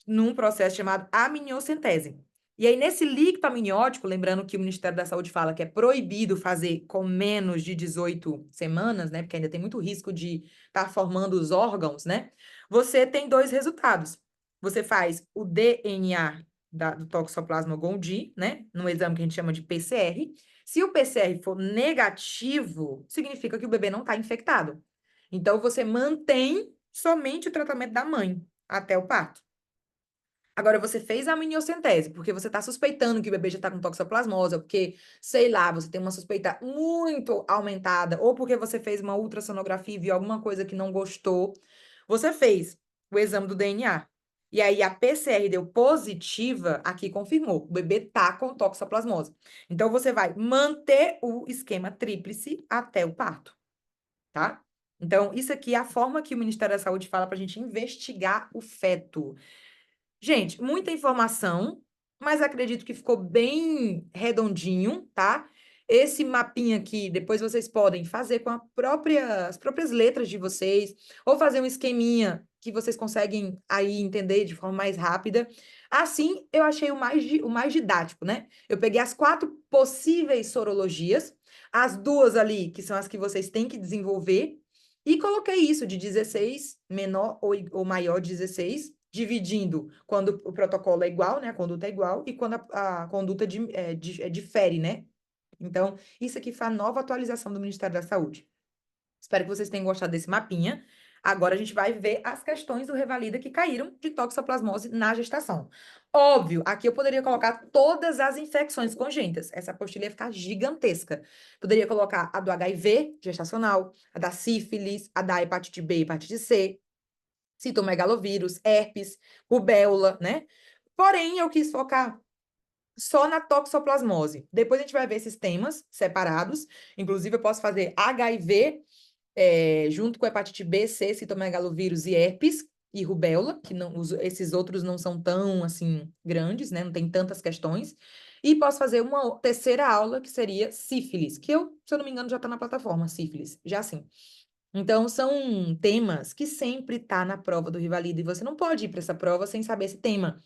num processo chamado amniocentese. E aí, nesse líquido amniótico, lembrando que o Ministério da Saúde fala que é proibido fazer com menos de 18 semanas, né? Porque ainda tem muito risco de estar formando os órgãos, né? Você tem dois resultados. Você faz o DNA do Toxoplasma gondii, né? Num exame que a gente chama de PCR. Se o PCR for negativo, significa que o bebê não está infectado. Então, você mantém somente o tratamento da mãe até o parto. Agora, você fez a amniocentese, porque você está suspeitando que o bebê já está com toxoplasmose, ou porque, sei lá, você tem uma suspeita muito aumentada, ou porque você fez uma ultrassonografia e viu alguma coisa que não gostou. Você fez o exame do DNA. E aí, a PCR deu positiva, aqui confirmou, o bebê tá com toxoplasmose. Então, você vai manter o esquema tríplice até o parto, tá? Então, isso aqui é a forma que o Ministério da Saúde fala para a gente investigar o feto. Gente, muita informação, mas acredito que ficou bem redondinho, tá? Esse mapinha aqui, depois vocês podem fazer com as próprias letras de vocês, ou fazer um esqueminha que vocês conseguem aí entender de forma mais rápida. Assim, eu achei o mais didático, né? Eu peguei as 4 possíveis sorologias, as duas ali, que são as que vocês têm que desenvolver, e coloquei isso de 16, menor ou maior de 16, dividindo quando o protocolo é igual, né? A conduta é igual, e quando a conduta difere, né? Então, isso aqui foi a nova atualização do Ministério da Saúde. Espero que vocês tenham gostado desse mapinha. Agora a gente vai ver as questões do Revalida que caíram de toxoplasmose na gestação. Óbvio, aqui eu poderia colocar todas as infecções congênitas. Essa apostila ia ficar gigantesca. Poderia colocar a do HIV gestacional, a da sífilis, a da hepatite B e hepatite C, citomegalovírus, herpes, rubéola, né? Porém, eu quis focar só na toxoplasmose. Depois a gente vai ver esses temas separados. Inclusive, eu posso fazer HIV junto com hepatite B, C, citomegalovírus e herpes, e rubéola, que não, esses outros não são tão, assim, grandes, né? Não tem tantas questões. E posso fazer uma terceira aula, que seria sífilis, que eu, se eu não me engano, já está na plataforma, sífilis, já sim. Então, são temas que sempre tá na prova do Rivalida, e você não pode ir para essa prova sem saber esse tema.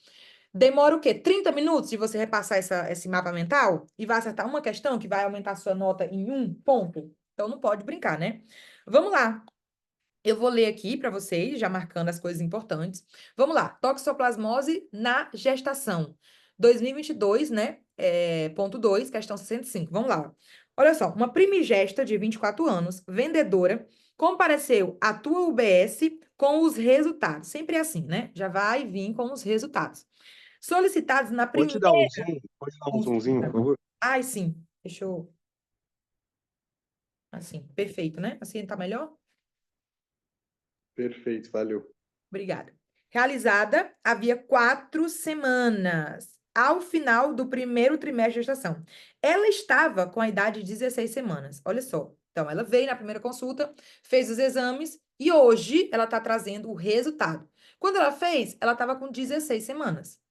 Demora o quê? 30 minutos de você repassar esse mapa mental e vai acertar uma questão que vai aumentar a sua nota em 1 ponto? Então, não pode brincar, né? Vamos lá. Eu vou ler aqui para vocês, já marcando as coisas importantes. Vamos lá. Toxoplasmose na gestação. 2022, né? Ponto 2, questão 65. Vamos lá. Olha só. Uma primigesta de 24 anos, vendedora, compareceu à tua UBS com os resultados. Sempre é assim, né? Já vai vir com os resultados. Solicitados na
Pode
primeira
dar um zoom? Pode dar um zoomzinho, por
consulta.
favor?
Ai, sim. Deixa eu... Assim, perfeito, né? Assim tá melhor?
Perfeito, valeu.
Obrigada. Realizada havia 4 semanas, ao final do primeiro trimestre de gestação. Ela estava com a idade de 16 semanas. Olha só. Então, ela veio na primeira consulta, fez os exames e hoje ela está trazendo o resultado. Quando ela fez, ela estava com 16 semanas.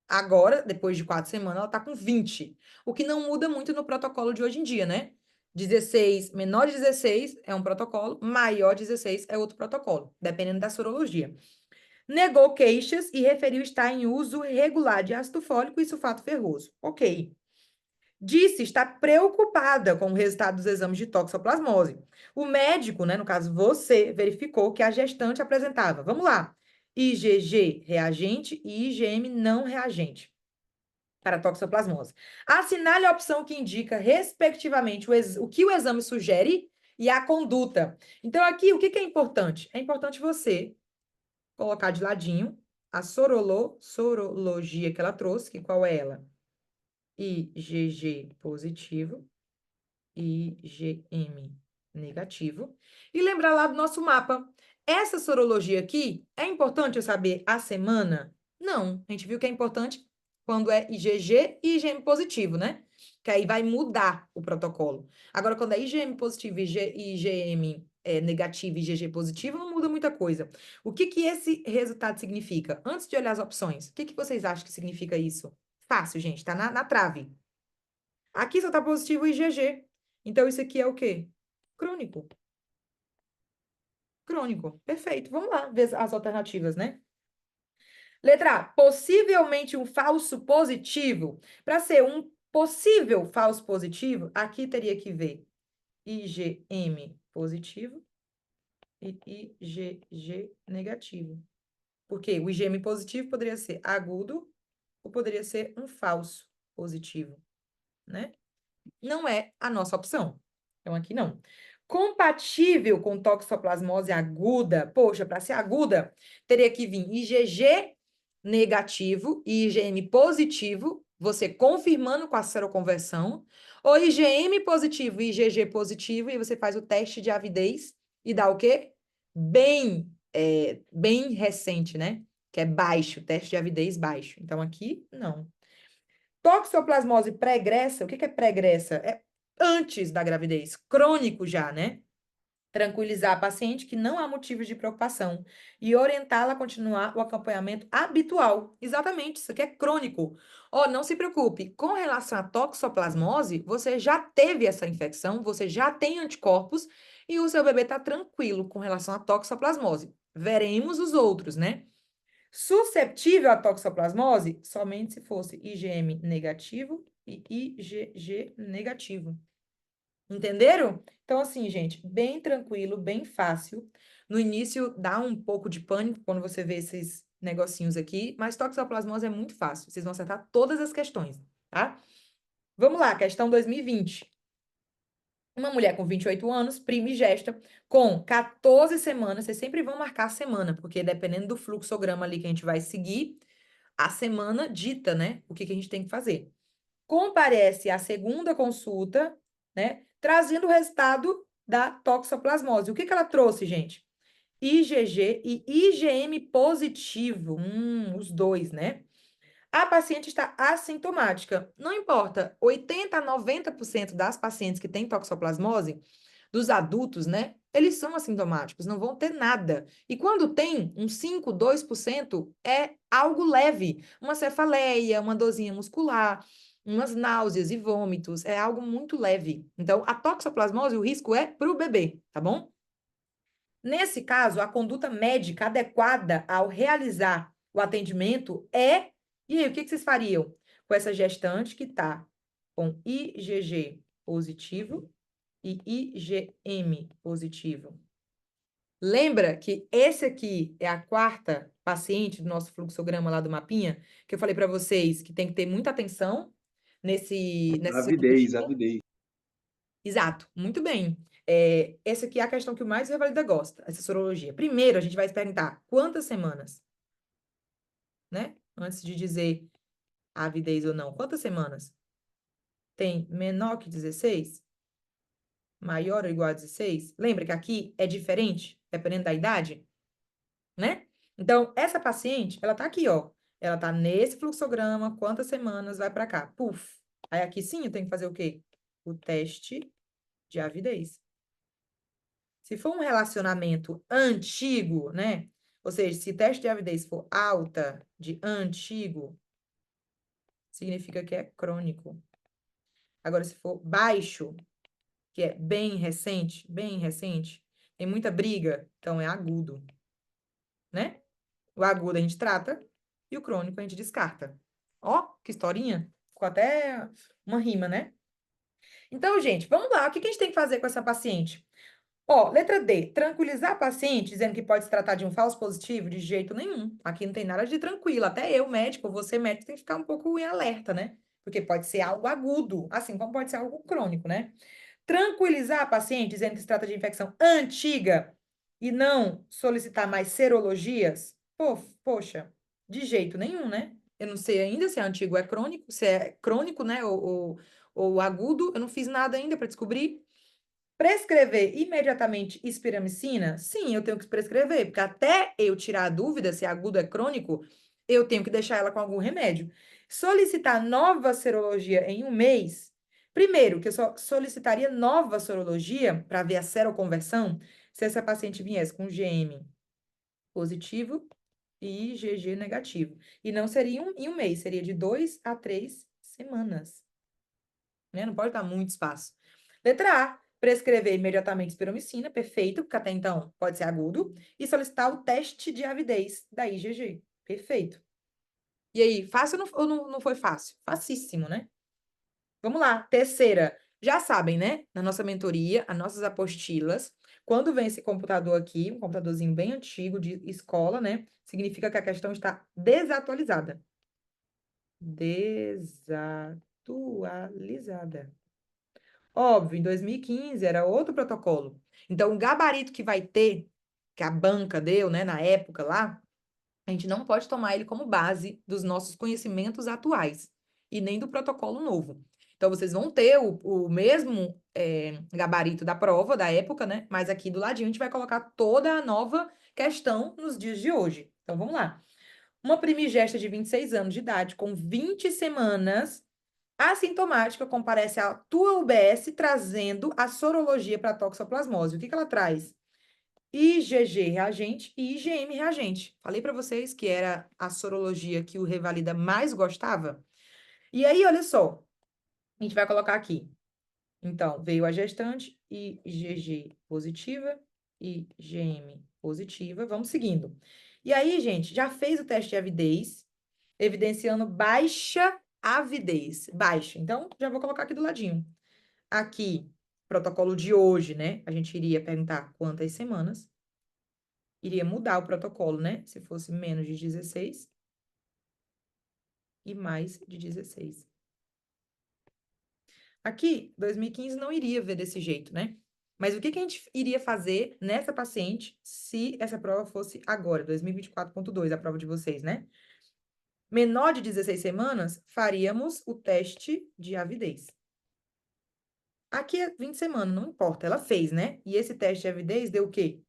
Agora, depois de 4 semanas, ela está com 20. O que não muda muito no protocolo de hoje em dia, né? 16, menor de 16 é um protocolo, maior de 16 é outro protocolo, dependendo da sorologia. Negou queixas e referiu estar em uso regular de ácido fólico e sulfato ferroso. Ok. Disse estar preocupada com o resultado dos exames de toxoplasmose. O médico, né, no caso você, verificou que a gestante apresentava, vamos lá, IgG reagente e IgM não reagente para toxoplasmose. Assinale a opção que indica, respectivamente, o que o exame sugere e a conduta. Então, aqui, o que é importante? É importante você colocar de ladinho a sorologia que ela trouxe, que qual é ela? IgG positivo, IgM negativo. E lembrar lá do nosso mapa. Essa sorologia aqui, é importante eu saber a semana? Não. A gente viu que é importante quando é IgG e IgM positivo, né? Que aí vai mudar o protocolo. Agora, quando é IgM positivo e IgM negativo e IgG positivo, não muda muita coisa. O que que esse resultado significa? Antes de olhar as opções, o que que vocês acham que significa isso? Fácil, gente, tá na trave. Aqui só tá positivo o IgG. Então, isso aqui é o quê? Crônico. Crônico. Perfeito. Vamos lá ver as alternativas, né? Letra A, possivelmente um falso positivo. Para ser um possível falso positivo, aqui teria que ver IgM positivo e IgG negativo. Porque o IgM positivo poderia ser agudo ou poderia ser um falso positivo, né? Não é a nossa opção. Então, aqui não. Compatível com toxoplasmose aguda, poxa, para ser aguda, teria que vir IgG negativo e IgM positivo, você confirmando com a seroconversão, ou IgM positivo e IgG positivo, e você faz o teste de avidez e dá o quê? Bem recente, né? Que é baixo, teste de avidez baixo. Então, aqui, não. Toxoplasmose pregressa, o que é pregressa? É antes da gravidez, crônico já, né? Tranquilizar a paciente que não há motivos de preocupação e orientá-la a continuar o acompanhamento habitual. Exatamente, isso aqui é crônico. Ó, não se preocupe, com relação à toxoplasmose, você já teve essa infecção, você já tem anticorpos e o seu bebê está tranquilo com relação à toxoplasmose. Veremos os outros, né? Susceptível à toxoplasmose somente se fosse IgM negativo e IgG negativo. Entenderam? Então, assim, gente, bem tranquilo, bem fácil. No início dá um pouco de pânico quando você vê esses negocinhos aqui, mas toxoplasmose é muito fácil. Vocês vão acertar todas as questões, tá? Vamos lá, questão 2020. Uma mulher com 28 anos, primigesta, com 14 semanas, vocês sempre vão marcar a semana, porque dependendo do fluxograma ali que a gente vai seguir, a semana dita, né, o que que a gente tem que fazer. Comparece à segunda consulta, né, trazendo o resultado da toxoplasmose. O que que ela trouxe, gente? IgG e IgM positivo, os dois, né? A paciente está assintomática. Não importa, 80 a 90% das pacientes que têm toxoplasmose, dos adultos, né? eles são assintomáticos, não vão ter nada. E quando tem uns 5, 2%, é algo leve. Uma cefaleia, uma dorzinha muscular, umas náuseas e vômitos, é algo muito leve. Então, a toxoplasmose, o risco é para o bebê, tá bom? Nesse caso, a conduta médica adequada ao realizar o atendimento é. E aí, o que vocês fariam com essa gestante que está com IgG positivo e IgM positivo? Lembra que esse aqui é a quarta paciente do nosso fluxograma lá do mapinha, que eu falei para vocês que tem que ter muita atenção nessa
Avidez,
cirurgia?
avidez.
Exato, muito bem. Essa aqui é a questão que mais o Revalida gosta, essa sorologia. Primeiro, a gente vai se perguntar quantas semanas, né? Antes de dizer a avidez ou não. Quantas semanas? Tem menor que 16? Maior ou igual a 16? Lembra que aqui é diferente, dependendo da idade, né? Então, essa paciente, ela tá aqui, ó. Ela tá nesse fluxograma, quantas semanas vai para cá? Puf. Aí aqui sim eu tenho que fazer o quê? O teste de avidez. Se for um relacionamento antigo, né? Ou seja, se teste de avidez for alta de antigo, significa que é crônico. Agora, se for baixo, que é bem recente, tem muita briga, então é agudo, né? O agudo a gente trata e o crônico a gente descarta. Ó, que historinha. Ficou até uma rima, né? Então, gente, vamos lá. O que a gente tem que fazer com essa paciente? Ó, letra D, tranquilizar a paciente dizendo que pode se tratar de um falso positivo? De jeito nenhum. Aqui não tem nada de tranquilo. Até eu, médico, você, médico, tem que ficar um pouco em alerta, né? Porque pode ser algo agudo, assim como pode ser algo crônico, né? Tranquilizar a paciente dizendo que se trata de infecção antiga e não solicitar mais serologias? Poxa, de jeito nenhum, né? Eu não sei ainda se é antigo ou é crônico, se é crônico, né? Ou agudo, eu não fiz nada ainda para descobrir. Prescrever imediatamente espiramicina? Sim, eu tenho que prescrever, porque até eu tirar a dúvida se é agudo ou é crônico, eu tenho que deixar ela com algum remédio. Solicitar nova serologia em um mês? Primeiro, que eu só solicitaria nova sorologia para ver a seroconversão se essa paciente viesse com GM positivo e IgG negativo. E não seria em um mês, seria de 2 a 3 semanas. Né? Não pode dar muito espaço. Letra A, prescrever imediatamente espiramicina, perfeito, porque até então pode ser agudo, e solicitar o teste de avidez da IgG, perfeito. E aí, fácil ou não foi fácil? Facíssimo, né? Vamos lá, terceira. Já sabem, né? Na nossa mentoria, as nossas apostilas, quando vem esse computador aqui, um computadorzinho bem antigo de escola, né? Significa que a questão está desatualizada. Desatualizada. Óbvio, em 2015 era outro protocolo. Então, o gabarito que vai ter, que a banca deu, né, na época lá, a gente não pode tomar ele como base dos nossos conhecimentos atuais e nem do protocolo novo. Então, vocês vão ter o mesmo gabarito da prova da época, né? Mas aqui do ladinho a gente vai colocar toda a nova questão nos dias de hoje. Então, vamos lá. Uma primigesta de 26 anos de idade, com 20 semanas assintomática, comparece à tua UBS trazendo a sorologia para toxoplasmose. O que ela traz? IgG reagente e IgM reagente. Falei para vocês que era a sorologia que o Revalida mais gostava. E aí, olha só, a gente vai colocar aqui. Então, veio a gestante, IgG positiva, IgM positiva. Vamos seguindo. E aí, gente, já fez o teste de avidez, evidenciando baixa avidez. Baixa. Então, já vou colocar aqui do ladinho. Aqui, protocolo de hoje, né? A gente iria perguntar quantas semanas. Iria mudar o protocolo, né? Se fosse menos de 16 e mais de 16. Aqui, 2015 não iria ver desse jeito, né? Mas o que a gente iria fazer nessa paciente se essa prova fosse agora, 2024.2, a prova de vocês, né? Menor de 16 semanas, faríamos o teste de avidez. Aqui é 20 semanas, não importa, ela fez, né? E esse teste de avidez deu o quê?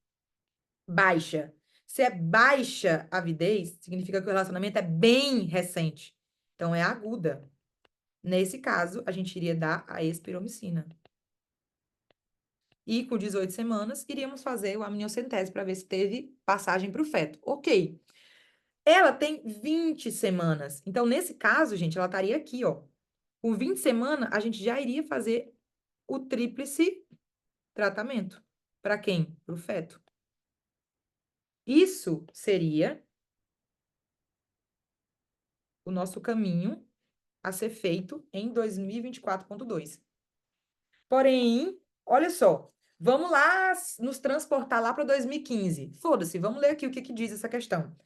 Baixa. Se é baixa avidez, significa que o relacionamento é bem recente. Então, é aguda. Nesse caso, a gente iria dar a espiromicina. E com 18 semanas, iríamos fazer o amniocentese para ver se teve passagem para o feto. Ok. Ela tem 20 semanas. Então, nesse caso, gente, ela estaria aqui, ó. Com 20 semanas, a gente já iria fazer o tríplice tratamento. Para quem? Para o feto. Isso seria o nosso caminho a ser feito em 2024.2. Porém, olha só, vamos lá nos transportar lá para 2015. Foda-se, vamos ler aqui o que diz essa questão.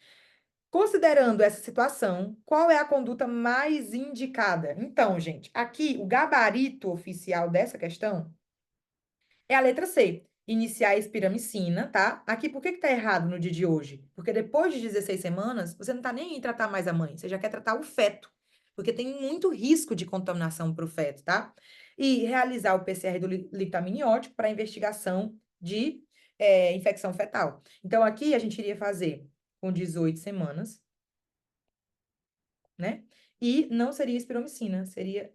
Considerando essa situação, qual é a conduta mais indicada? Então, gente, aqui o gabarito oficial dessa questão é a letra C. Iniciar a espiramicina, tá? Aqui, por que que tá errado no dia de hoje? Porque depois de 16 semanas, você não tá nem em tratar mais a mãe, você já quer tratar o feto, porque tem muito risco de contaminação para o feto, tá? E realizar o PCR do líquido amniótico para investigação de infecção fetal. Então, aqui a gente iria fazer com 18 semanas, né? E não seria espiromicina, seria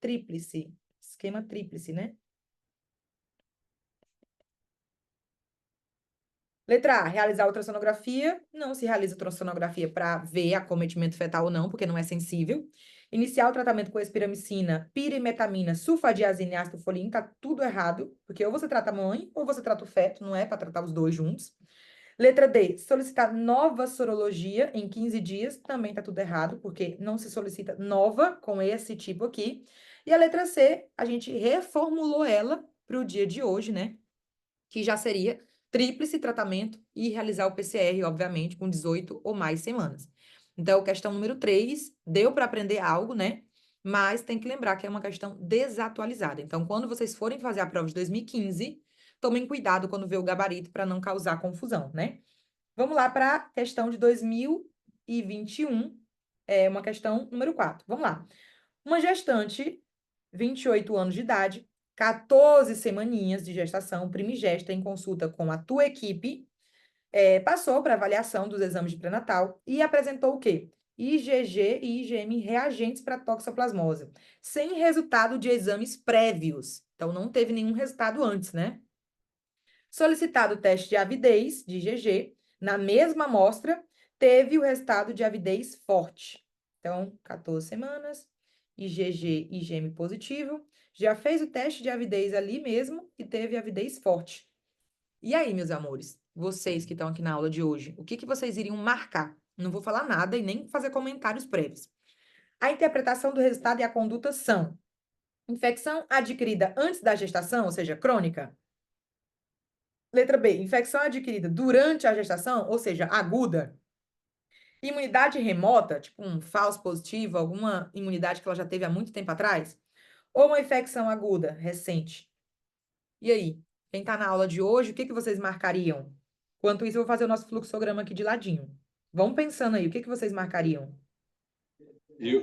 tríplice, esquema tríplice, né? Letra A, realizar ultrassonografia. Não se realiza ultrassonografia para ver acometimento fetal ou não, porque não é sensível. Iniciar o tratamento com espiramicina, pirimetamina, sulfadiazina e ácido folínico, tá tudo errado, porque ou você trata a mãe ou você trata o feto, não é para tratar os dois juntos. Letra D, solicitar nova sorologia em 15 dias, também tá tudo errado, porque não se solicita nova com esse tipo aqui. E a letra C, a gente reformulou ela para o dia de hoje, né? Que já seria tríplice tratamento e realizar o PCR, obviamente, com 18 ou mais semanas. Então, questão número 3, deu para aprender algo, né? Mas tem que lembrar que é uma questão desatualizada. Então, quando vocês forem fazer a prova de 2015, tomem cuidado quando vê o gabarito para não causar confusão, né? Vamos lá para a questão de 2021, uma questão número 4. Vamos lá. Uma gestante, 28 anos de idade, 14 semaninhas de gestação, primigesta, em consulta com a tua equipe, passou para avaliação dos exames de pré-natal e apresentou o quê? IgG e IgM reagentes para toxoplasmose, sem resultado de exames prévios. Então, não teve nenhum resultado antes, né? Solicitado o teste de avidez, de IgG, na mesma amostra, teve o resultado de avidez forte. Então, 14 semanas, IgG e IgM positivo. Já fez o teste de avidez ali mesmo e teve avidez forte. E aí, meus amores, vocês que estão aqui na aula de hoje, o que que vocês iriam marcar? Não vou falar nada e nem fazer comentários prévios. A interpretação do resultado e a conduta são: infecção adquirida antes da gestação, ou seja, crônica. Letra B, infecção adquirida durante a gestação, ou seja, aguda. Imunidade remota, tipo um falso positivo, alguma imunidade que ela já teve há muito tempo atrás. Ou uma infecção aguda, recente. E aí? Quem está na aula de hoje, o que que vocês marcariam? Enquanto isso, eu vou fazer o nosso fluxograma aqui de ladinho. Vão pensando aí, o que que vocês marcariam?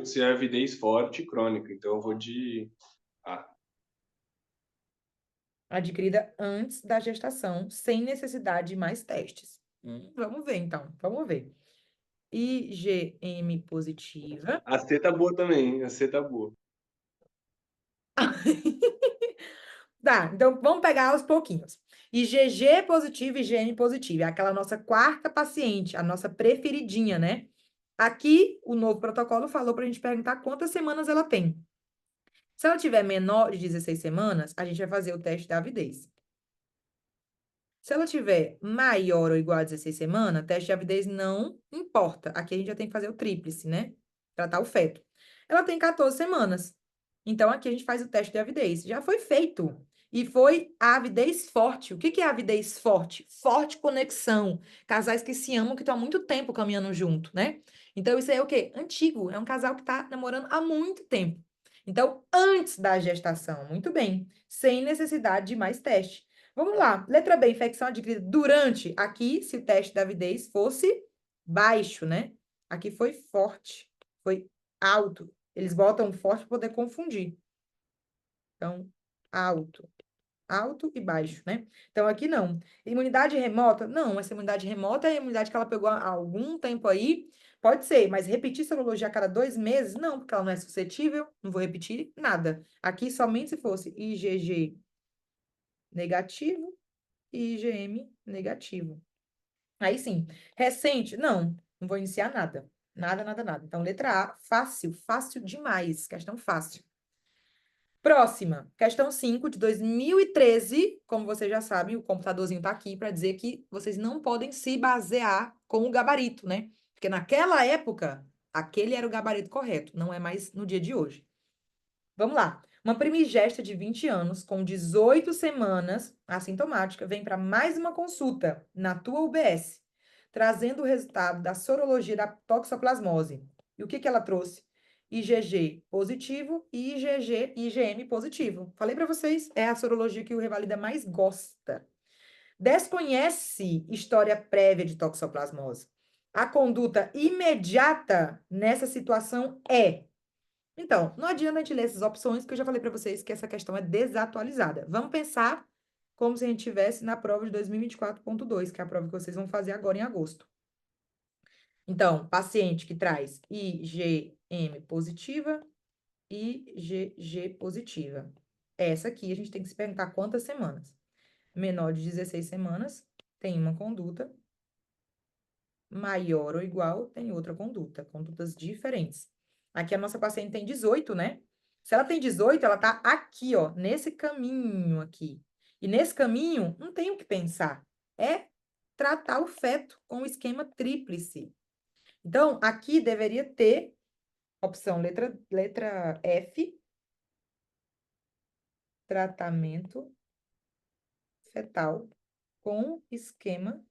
Se é avidez forte, crônica, então eu vou de A.
Adquirida antes da gestação, sem necessidade de mais testes. Vamos ver, então. Vamos ver. IgM positiva.
A C tá boa também, a C tá boa.
Tá, então vamos pegar aos pouquinhos. IgG positivo e IgM positivo. É aquela nossa quarta paciente, a nossa preferidinha, né? Aqui, o novo protocolo falou para a gente perguntar quantas semanas ela tem. Se ela tiver menor de 16 semanas, a gente vai fazer o teste da avidez. Se ela tiver maior ou igual a 16 semanas, teste de avidez não importa. Aqui a gente já tem que fazer o tríplice, né? Tratar o feto. Ela tem 14 semanas. Então, aqui a gente faz o teste de avidez. Já foi feito. E foi a avidez forte. O que que é a avidez forte? Forte conexão. Casais que se amam, que estão há muito tempo caminhando junto, né? Então, isso aí é o quê? Antigo. É um casal que está namorando há muito tempo. Então, antes da gestação. Muito bem. Sem necessidade de mais teste. Vamos lá. Letra B, infecção adquirida durante. Aqui, se o teste da avidez fosse baixo, né? Aqui foi forte, foi alto. Eles botam forte para poder confundir. Então, alto. Alto e baixo, né? Então, aqui não. Imunidade remota? Não, essa imunidade remota é a imunidade que ela pegou há algum tempo aí. Pode ser, mas repetir sorologia a cada 2 meses? Não, porque ela não é suscetível. Não vou repetir nada. Aqui, somente se fosse IgG negativo e IgM negativo. Aí sim, recente, não vou iniciar nada. Nada. Então, letra A, fácil, fácil demais, questão fácil. Próxima, questão 5 de 2013. Como vocês já sabem, o computadorzinho tá aqui para dizer que vocês não podem se basear com o gabarito, né? Porque naquela época, aquele era o gabarito correto, não é mais no dia de hoje. Vamos lá. Uma primigesta de 20 anos, com 18 semanas, assintomática, vem para mais uma consulta na tua UBS, trazendo o resultado da sorologia da toxoplasmose. E o que que ela trouxe? IgG positivo e IgM positivo. Falei para vocês, é a sorologia que o Revalida mais gosta. Desconhece história prévia de toxoplasmose. A conduta imediata nessa situação é. Então, não adianta a gente ler essas opções, porque eu já falei para vocês que essa questão é desatualizada. Vamos pensar como se a gente estivesse na prova de 2024.2, que é a prova que vocês vão fazer agora em agosto. Então, paciente que traz IgM positiva e IgG positiva. Essa aqui a gente tem que se perguntar quantas semanas. Menor de 16 semanas tem uma conduta, maior ou igual tem outra conduta, condutas diferentes. Aqui a nossa paciente tem 18, né? Se ela tem 18, ela tá aqui, ó, nesse caminho aqui. E nesse caminho, não tem o que pensar. É tratar o feto com o esquema tríplice. Então, aqui deveria ter opção letra F, tratamento fetal com esquema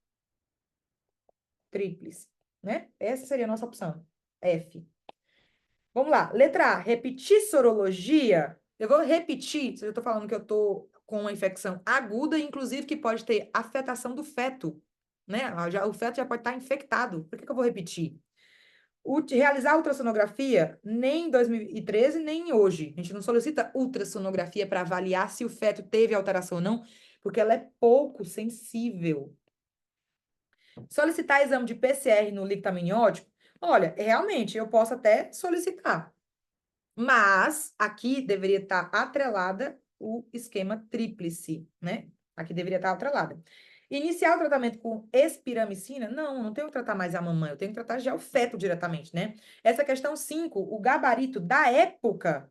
tríplice, né? Essa seria a nossa opção, F. Vamos lá, letra A, repetir sorologia. Eu vou repetir, se eu estou falando que eu estou com uma infecção aguda, inclusive que pode ter afetação do feto, né? O feto já pode estar infectado. Por que eu vou repetir? Realizar ultrassonografia nem em 2013, nem hoje. A gente não solicita ultrassonografia para avaliar se o feto teve alteração ou não, porque ela é pouco sensível. Solicitar exame de PCR no líquido amniótico, olha, realmente, eu posso até solicitar. Mas aqui deveria estar atrelada o esquema tríplice, né? Aqui deveria estar atrelada. Iniciar o tratamento com espiramicina? Não tenho que tratar mais a mamãe, eu tenho que tratar já o feto diretamente, né? Essa questão 5, o gabarito da época,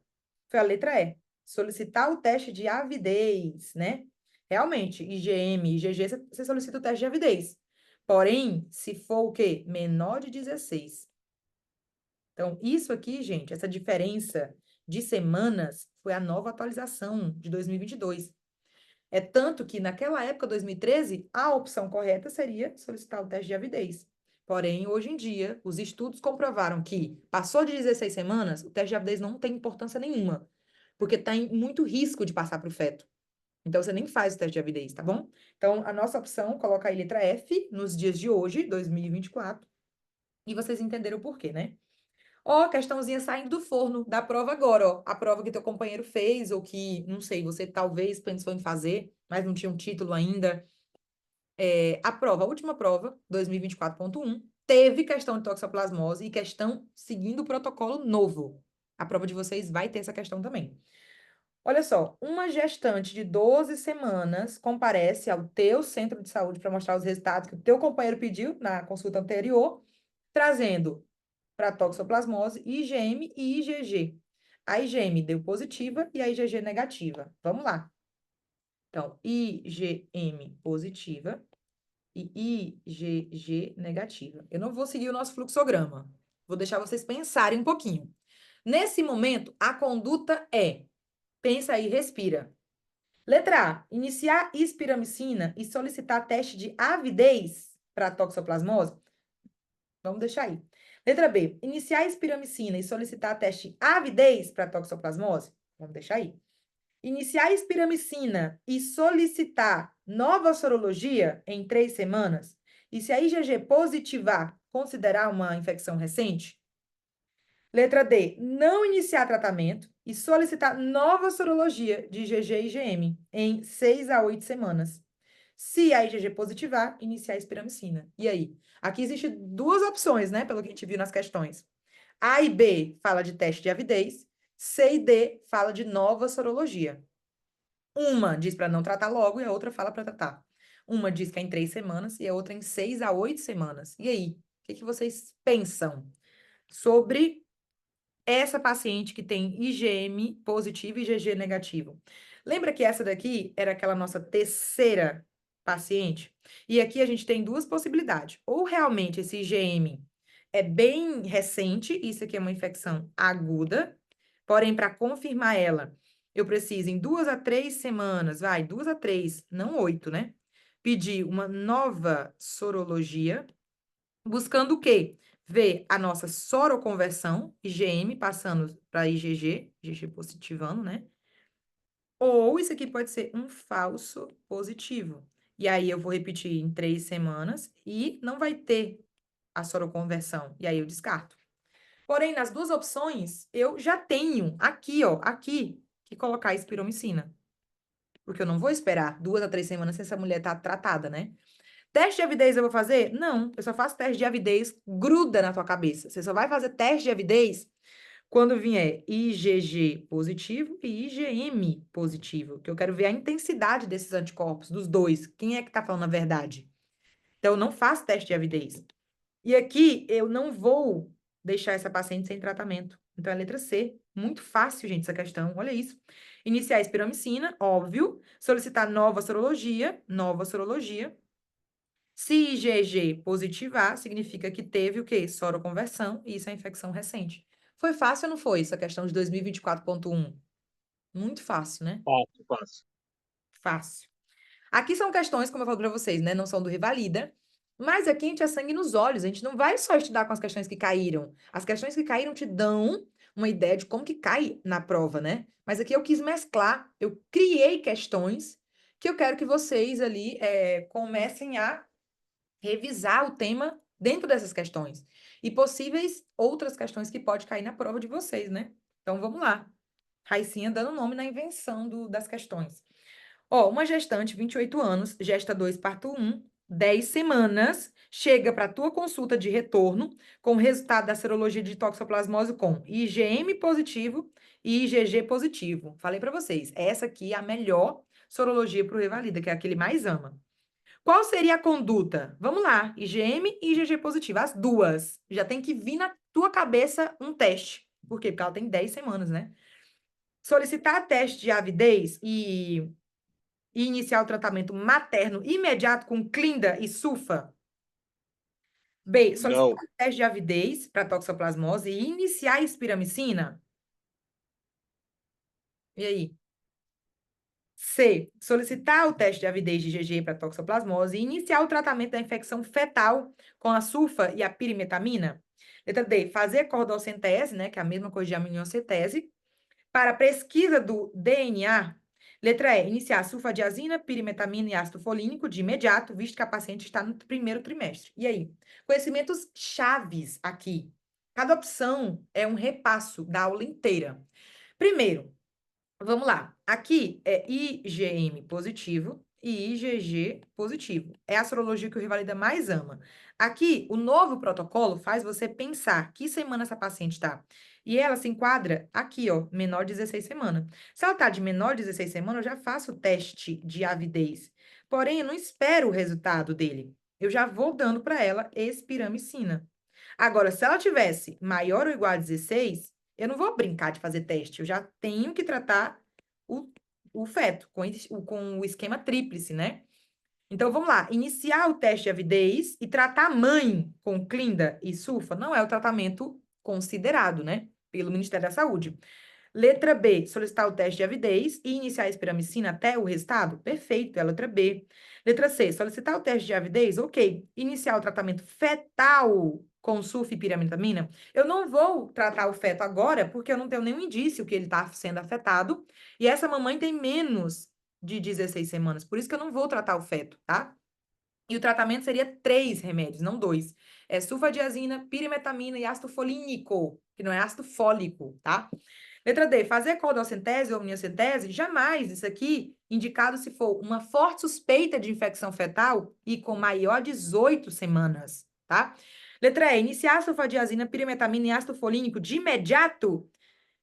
foi a letra E. Solicitar o teste de avidez, né? Realmente, IgM, IgG, você solicita o teste de avidez. Porém, se for o quê? Menor de 16. Então, isso aqui, gente, essa diferença de semanas foi a nova atualização de 2022. É tanto que, naquela época, 2013, a opção correta seria solicitar o teste de avidez. Porém, hoje em dia, os estudos comprovaram que passou de 16 semanas, o teste de avidez não tem importância nenhuma, porque tem muito risco de passar para o feto. Então, você nem faz o teste de avidez, tá bom? Então, a nossa opção, coloca aí letra F, nos dias de hoje, 2024, e vocês entenderam o porquê, né? Ó, questãozinha saindo do forno da prova agora, ó. A prova que teu companheiro fez, ou que, não sei, você talvez pensou em fazer, mas não tinha um título ainda. A prova, a última prova, 2024.1, teve questão de toxoplasmose e questão seguindo o protocolo novo. A prova de vocês vai ter essa questão também. Olha só, uma gestante de 12 semanas comparece ao teu centro de saúde para mostrar os resultados que o teu companheiro pediu na consulta anterior, trazendo para toxoplasmose, IgM e IgG. A IgM deu positiva e a IgG negativa. Vamos lá. Então, IgM positiva e IgG negativa. Eu não vou seguir o nosso fluxograma. Vou deixar vocês pensarem um pouquinho. Nesse momento, a conduta é: pensa aí, respira. Letra A, iniciar espiramicina e solicitar teste de avidez para toxoplasmose. Vamos deixar aí. Letra B, iniciar espiramicina e solicitar teste de avidez para toxoplasmose. Vamos deixar aí. Iniciar espiramicina e solicitar nova sorologia em 3 semanas. E se a IgG positivar, considerar uma infecção recente? Letra D, não iniciar tratamento e solicitar nova sorologia de IgG e IgM em 6 a 8 semanas. Se a IgG positivar, iniciar a espiramicina. E aí? Aqui existem duas opções, né? Pelo que a gente viu nas questões. A e B fala de teste de avidez, C e D fala de nova sorologia. Uma diz para não tratar logo e a outra fala para tratar. Uma diz que é em 3 semanas e a outra em 6 a 8 semanas. E aí, o que que vocês pensam sobre essa paciente que tem IgM positivo e IgG negativo? Lembra que essa daqui era aquela nossa terceira paciente? E aqui a gente tem duas possibilidades. Ou realmente esse IgM é bem recente, isso aqui é uma infecção aguda, porém, para confirmar ela, eu preciso em 2 a 3 semanas, 2 a 3, não 8, né? Pedir uma nova sorologia, buscando o quê? Ver a nossa soroconversão, IgM passando para IgG, IgG positivando, né? Ou isso aqui pode ser um falso positivo. E aí eu vou repetir em 3 semanas e não vai ter a soroconversão. E aí eu descarto. Porém, nas duas opções, eu já tenho aqui, ó, aqui, que colocar espiromicina. Porque eu não vou esperar 2 a 3 semanas se essa mulher tá tratada, né? Teste de avidez eu vou fazer? Não, eu só faço teste de avidez, gruda na tua cabeça. Você só vai fazer teste de avidez quando vier IgG positivo e IgM positivo, que eu quero ver a intensidade desses anticorpos, dos dois. Quem é que tá falando a verdade? Então, eu não faço teste de avidez. E aqui, eu não vou deixar essa paciente sem tratamento. Então, é a letra C. Muito fácil, gente, essa questão. Olha isso. Iniciar a espiramicina, óbvio. Solicitar nova sorologia, nova sorologia. Se IgG positivar, significa que teve o quê? Soroconversão, e isso é infecção recente. Foi fácil ou não foi essa questão de 2024.1? Muito fácil, né?
Fácil, fácil.
Fácil. Aqui são questões, como eu falo para vocês, né? Não são do Revalida, mas aqui a gente é sangue nos olhos. A gente não vai só estudar com as questões que caíram. As questões que caíram te dão uma ideia de como que cai na prova, né? Mas aqui eu quis mesclar. Eu criei questões que eu quero que vocês ali comecem a revisar o tema dentro dessas questões. E possíveis outras questões que pode cair na prova de vocês, né? Então vamos lá. Raicinha dando nome na invenção das questões. Ó, uma gestante, 28 anos, gesta 2, parto 1, 10 semanas, chega para a tua consulta de retorno com o resultado da serologia de toxoplasmose com IgM positivo e IgG positivo. Falei para vocês, essa aqui é a melhor sorologia para o Revalida, que é a que ele mais ama. Qual seria a conduta? Vamos lá, IgM e IgG positivo, as duas. Já tem que vir na tua cabeça um teste. Por quê? Porque ela tem 10 semanas, né? Solicitar teste de avidez e iniciar o tratamento materno imediato com clinda e sulfa. B,
Não,
solicitar teste de avidez para toxoplasmose e iniciar a espiramicina. E aí? C, solicitar o teste de avidez de IgG para toxoplasmose e iniciar o tratamento da infecção fetal com a sulfa e a pirimetamina. Letra D, fazer cordocentese, né, que é a mesma coisa de amniocentese, para pesquisa do DNA. Letra E, iniciar sulfadiazina, pirimetamina e ácido folínico de imediato, visto que a paciente está no primeiro trimestre. E aí? Conhecimentos chaves aqui. Cada opção é um repasso da aula inteira. Primeiro, vamos lá. Aqui é IgM positivo e IgG positivo. É a sorologia que o Revalida mais ama. Aqui, o novo protocolo faz você pensar que semana essa paciente está. E ela se enquadra aqui, ó, menor de 16 semanas. Se ela está de menor de 16 semanas, eu já faço o teste de avidez. Porém, eu não espero o resultado dele. Eu já vou dando para ela espiramicina. Agora, se ela tivesse maior ou igual a 16, eu não vou brincar de fazer teste. Eu já tenho que tratar o, o feto com o esquema tríplice, né? Então, vamos lá. Iniciar o teste de avidez e tratar a mãe com clinda e sulfa não é o tratamento considerado, né? Pelo Ministério da Saúde. Letra B, solicitar o teste de avidez e iniciar a espiramicina até o resultado? Perfeito, é a letra B. Letra C, solicitar o teste de avidez? Ok. Iniciar o tratamento fetal com sulfa e pirimetamina? Eu não vou tratar o feto agora, porque eu não tenho nenhum indício que ele está sendo afetado. E essa mamãe tem menos de 16 semanas, por isso que eu não vou tratar o feto, tá? E o tratamento seria 3 remédios, não 2. É sulfadiazina, pirimetamina e ácido folínico, que não é ácido fólico, tá? Letra D, fazer cordocentese ou amniocentese? Jamais. Isso aqui, indicado se for uma forte suspeita de infecção fetal e com maior de 18 semanas, tá? Letra E, iniciar sulfadiazina, pirimetamina e ácido folínico de imediato?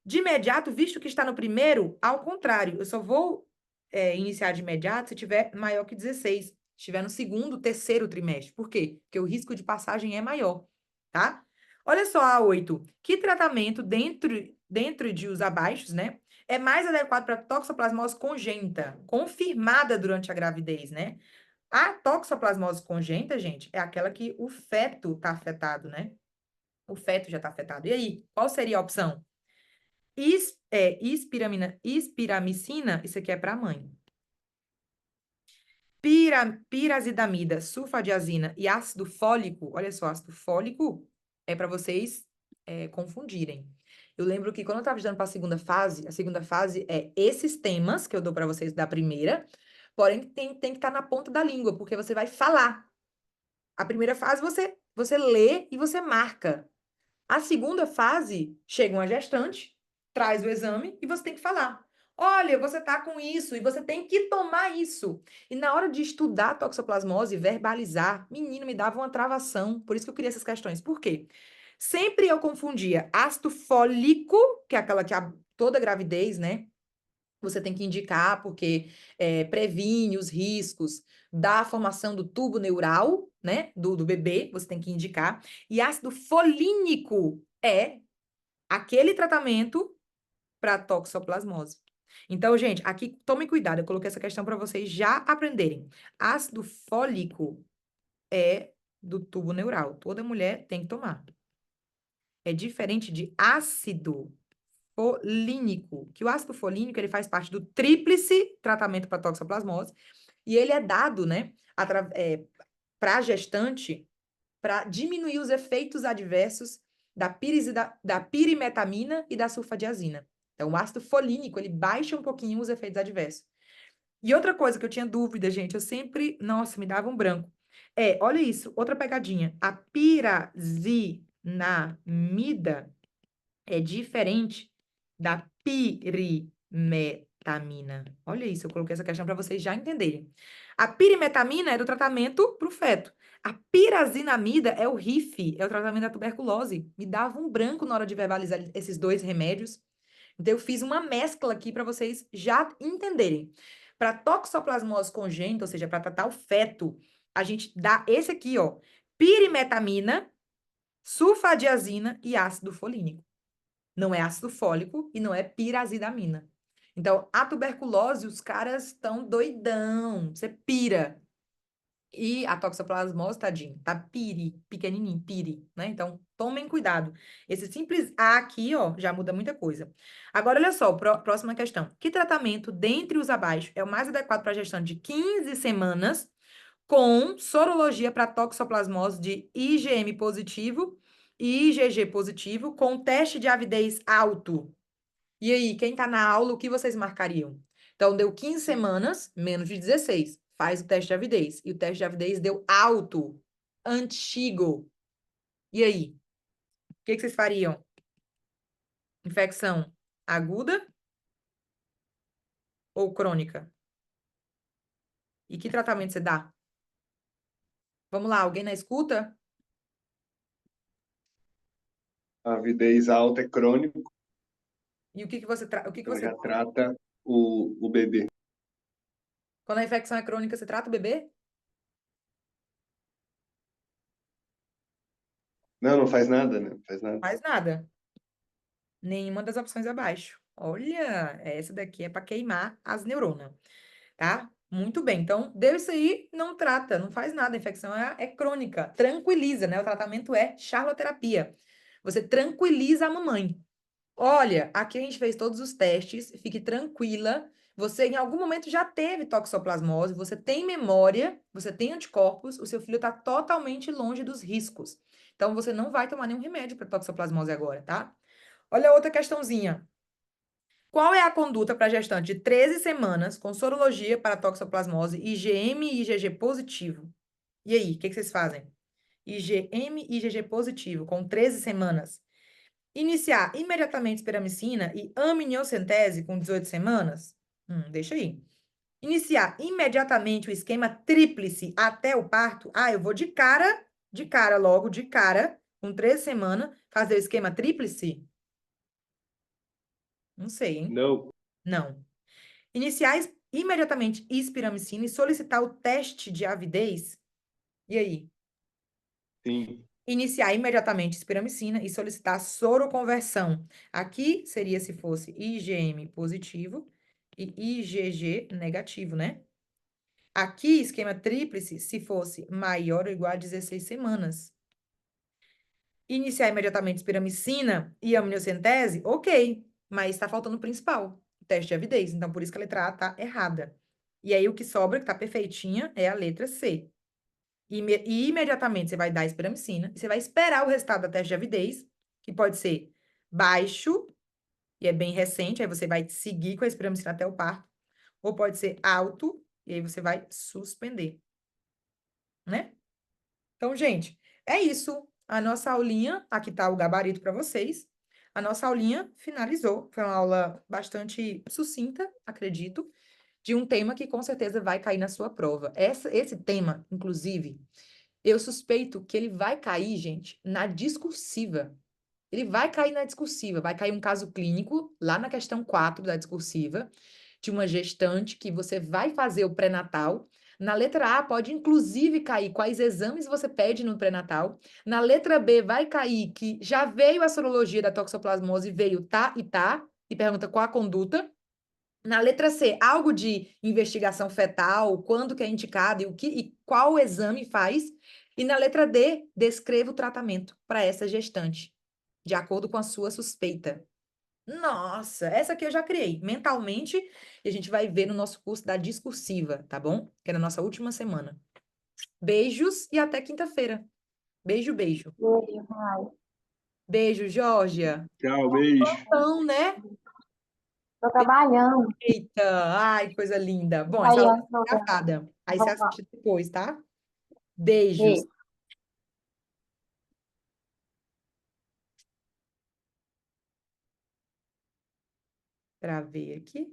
De imediato, visto que está no primeiro, ao contrário, eu só vou iniciar de imediato se tiver maior que 16. Se estiver no segundo, terceiro trimestre. Por quê? Porque o risco de passagem é maior, tá? Olha só a 8. Que tratamento dentro de os abaixos, né? É mais adequado para toxoplasmose congênita, confirmada durante a gravidez, né? A toxoplasmose congênita, gente, é aquela que o feto está afetado, né? O feto já está afetado. E aí, qual seria a opção? Espiramicina, isso aqui é para a mãe. Pirazidamida, sulfadiazina e ácido fólico, olha só, ácido fólico é para vocês confundirem. Eu lembro que quando eu estava estudando para a segunda fase é esses temas que eu dou para vocês da primeira, porém tem que estar na ponta da língua, porque você vai falar. A primeira fase você lê e você marca. A segunda fase, chega uma gestante, traz o exame e você tem que falar. Olha, você tá com isso e você tem que tomar isso. E na hora de estudar toxoplasmose, verbalizar, menino, me dava uma travação. Por isso que eu queria essas questões. Por quê? Sempre eu confundia ácido fólico, que é aquela que toda gravidez, né? Você tem que indicar, porque previne os riscos da formação do tubo neural, né? Do bebê, você tem que indicar. E ácido folínico é aquele tratamento para toxoplasmose. Então, gente, aqui tomem cuidado, eu coloquei essa questão para vocês já aprenderem. Ácido fólico é do tubo neural. Toda mulher tem que tomar. É diferente de ácido folínico, que o ácido folínico ele faz parte do tríplice tratamento para toxoplasmose e ele é dado, né, para a gestante para diminuir os efeitos adversos da pirimetamina e da sulfadiazina. Então, o ácido folínico, ele baixa um pouquinho os efeitos adversos. E outra coisa que eu tinha dúvida, gente, eu sempre, nossa, me dava um branco. Olha isso, outra pegadinha. A pirazinamida é diferente da pirimetamina. Olha isso, eu coloquei essa questão para vocês já entenderem. A pirimetamina é do tratamento para o feto. A pirazinamida é o RIF, é o tratamento da tuberculose. Me dava um branco na hora de verbalizar esses dois remédios. Então, eu fiz uma mescla aqui para vocês já entenderem. Para toxoplasmose congênita, ou seja, para tratar o feto, a gente dá esse aqui, ó, pirimetamina, sulfadiazina e ácido folínico. Não é ácido fólico e não é pirazidamina. Então, a tuberculose, os caras estão doidão. Você pira. E a toxoplasmose, tadinho, tá pequenininho, piri, né? Então, tomem cuidado. Esse simples A aqui, ó, já muda muita coisa. Agora, olha só, próxima questão. Que tratamento, dentre os abaixo, é o mais adequado para a gestão de 15 semanas com sorologia para toxoplasmose de IgM positivo e IgG positivo com teste de avidez alto? E aí, quem tá na aula, o que vocês marcariam? Então, deu 15 semanas, menos de 16. Faz o teste de avidez. E o teste de avidez deu alto, antigo. E aí? O que vocês fariam? Infecção aguda ou crônica? E que tratamento você dá? Vamos lá, alguém na escuta?
A avidez alta é crônico,
E o que você
então já trata o bebê.
Quando a infecção é crônica, você trata o bebê?
Não, não faz nada, né? Não faz nada.
Faz nada. Nenhuma das opções abaixo. Olha, essa daqui é para queimar as neuronas, tá? Muito bem. Então, deu isso aí, não trata, não faz nada. A infecção é crônica. Tranquiliza, né? O tratamento é charloterapia. Você tranquiliza a mamãe. Olha, aqui a gente fez todos os testes, fique tranquila. Você em algum momento já teve toxoplasmose, você tem memória, você tem anticorpos, o seu filho está totalmente longe dos riscos. Então, você não vai tomar nenhum remédio para toxoplasmose agora, tá? Olha outra questãozinha. Qual é a conduta para gestante de 13 semanas com sorologia para toxoplasmose, IgM e IgG positivo? E aí, o que vocês fazem? IgM e IgG positivo com 13 semanas. Iniciar imediatamente espiramicina e amniocentese com 18 semanas? Deixa aí. Iniciar imediatamente o esquema tríplice até o parto? Ah, eu vou de cara logo, de cara, com 13 semanas, fazer o esquema tríplice? Não sei, hein?
Não.
Não. Iniciar imediatamente espiramicina e solicitar o teste de avidez, e aí?
Sim.
Iniciar imediatamente espiramicina e solicitar soroconversão. Aqui seria se fosse IgM positivo e IgG negativo, né? Aqui, esquema tríplice, se fosse maior ou igual a 16 semanas. Iniciar imediatamente espiramicina e amniocentese, ok, mas está faltando o principal, o teste de avidez. Então, por isso que a letra A está errada. E aí, o que sobra, que está perfeitinha, é a letra C. E imediatamente você vai dar a espiramicina, e você vai esperar o resultado da teste de avidez, que pode ser baixo, e é bem recente, aí você vai seguir com a espiramicina até o parto, ou pode ser alto, e aí você vai suspender, né? Então, gente, é isso. A nossa aulinha, aqui tá o gabarito para vocês. A nossa aulinha finalizou. Foi uma aula bastante sucinta, acredito, de um tema que com certeza vai cair na sua prova. Esse tema, inclusive, eu suspeito que ele vai cair, gente, na discursiva. Ele vai cair na discursiva, vai cair um caso clínico, lá na questão 4 da discursiva, de uma gestante que você vai fazer o pré-natal. Na letra A, pode inclusive cair quais exames você pede no pré-natal. Na letra B, vai cair que já veio a sorologia da toxoplasmose, veio tá, e pergunta qual a conduta. Na letra C, algo de investigação fetal, quando que é indicado e qual exame faz. E na letra D, descreva o tratamento para essa gestante, de acordo com a sua suspeita. Nossa, essa aqui eu já criei mentalmente e a gente vai ver no nosso curso da discursiva, tá bom? Que é na nossa última semana. Beijos e até quinta-feira. Beijo, beijo.
Beijo, Rai.
Beijo, Georgia.
Tchau, beijo.
Então, né?
Tô trabalhando.
Eita, ai, coisa linda. Bom, essa
Aí,
aula
antes
é gravada. Aí você
vovó.
assiste depois, tá? Beijos.
Beijo.
Travei aqui.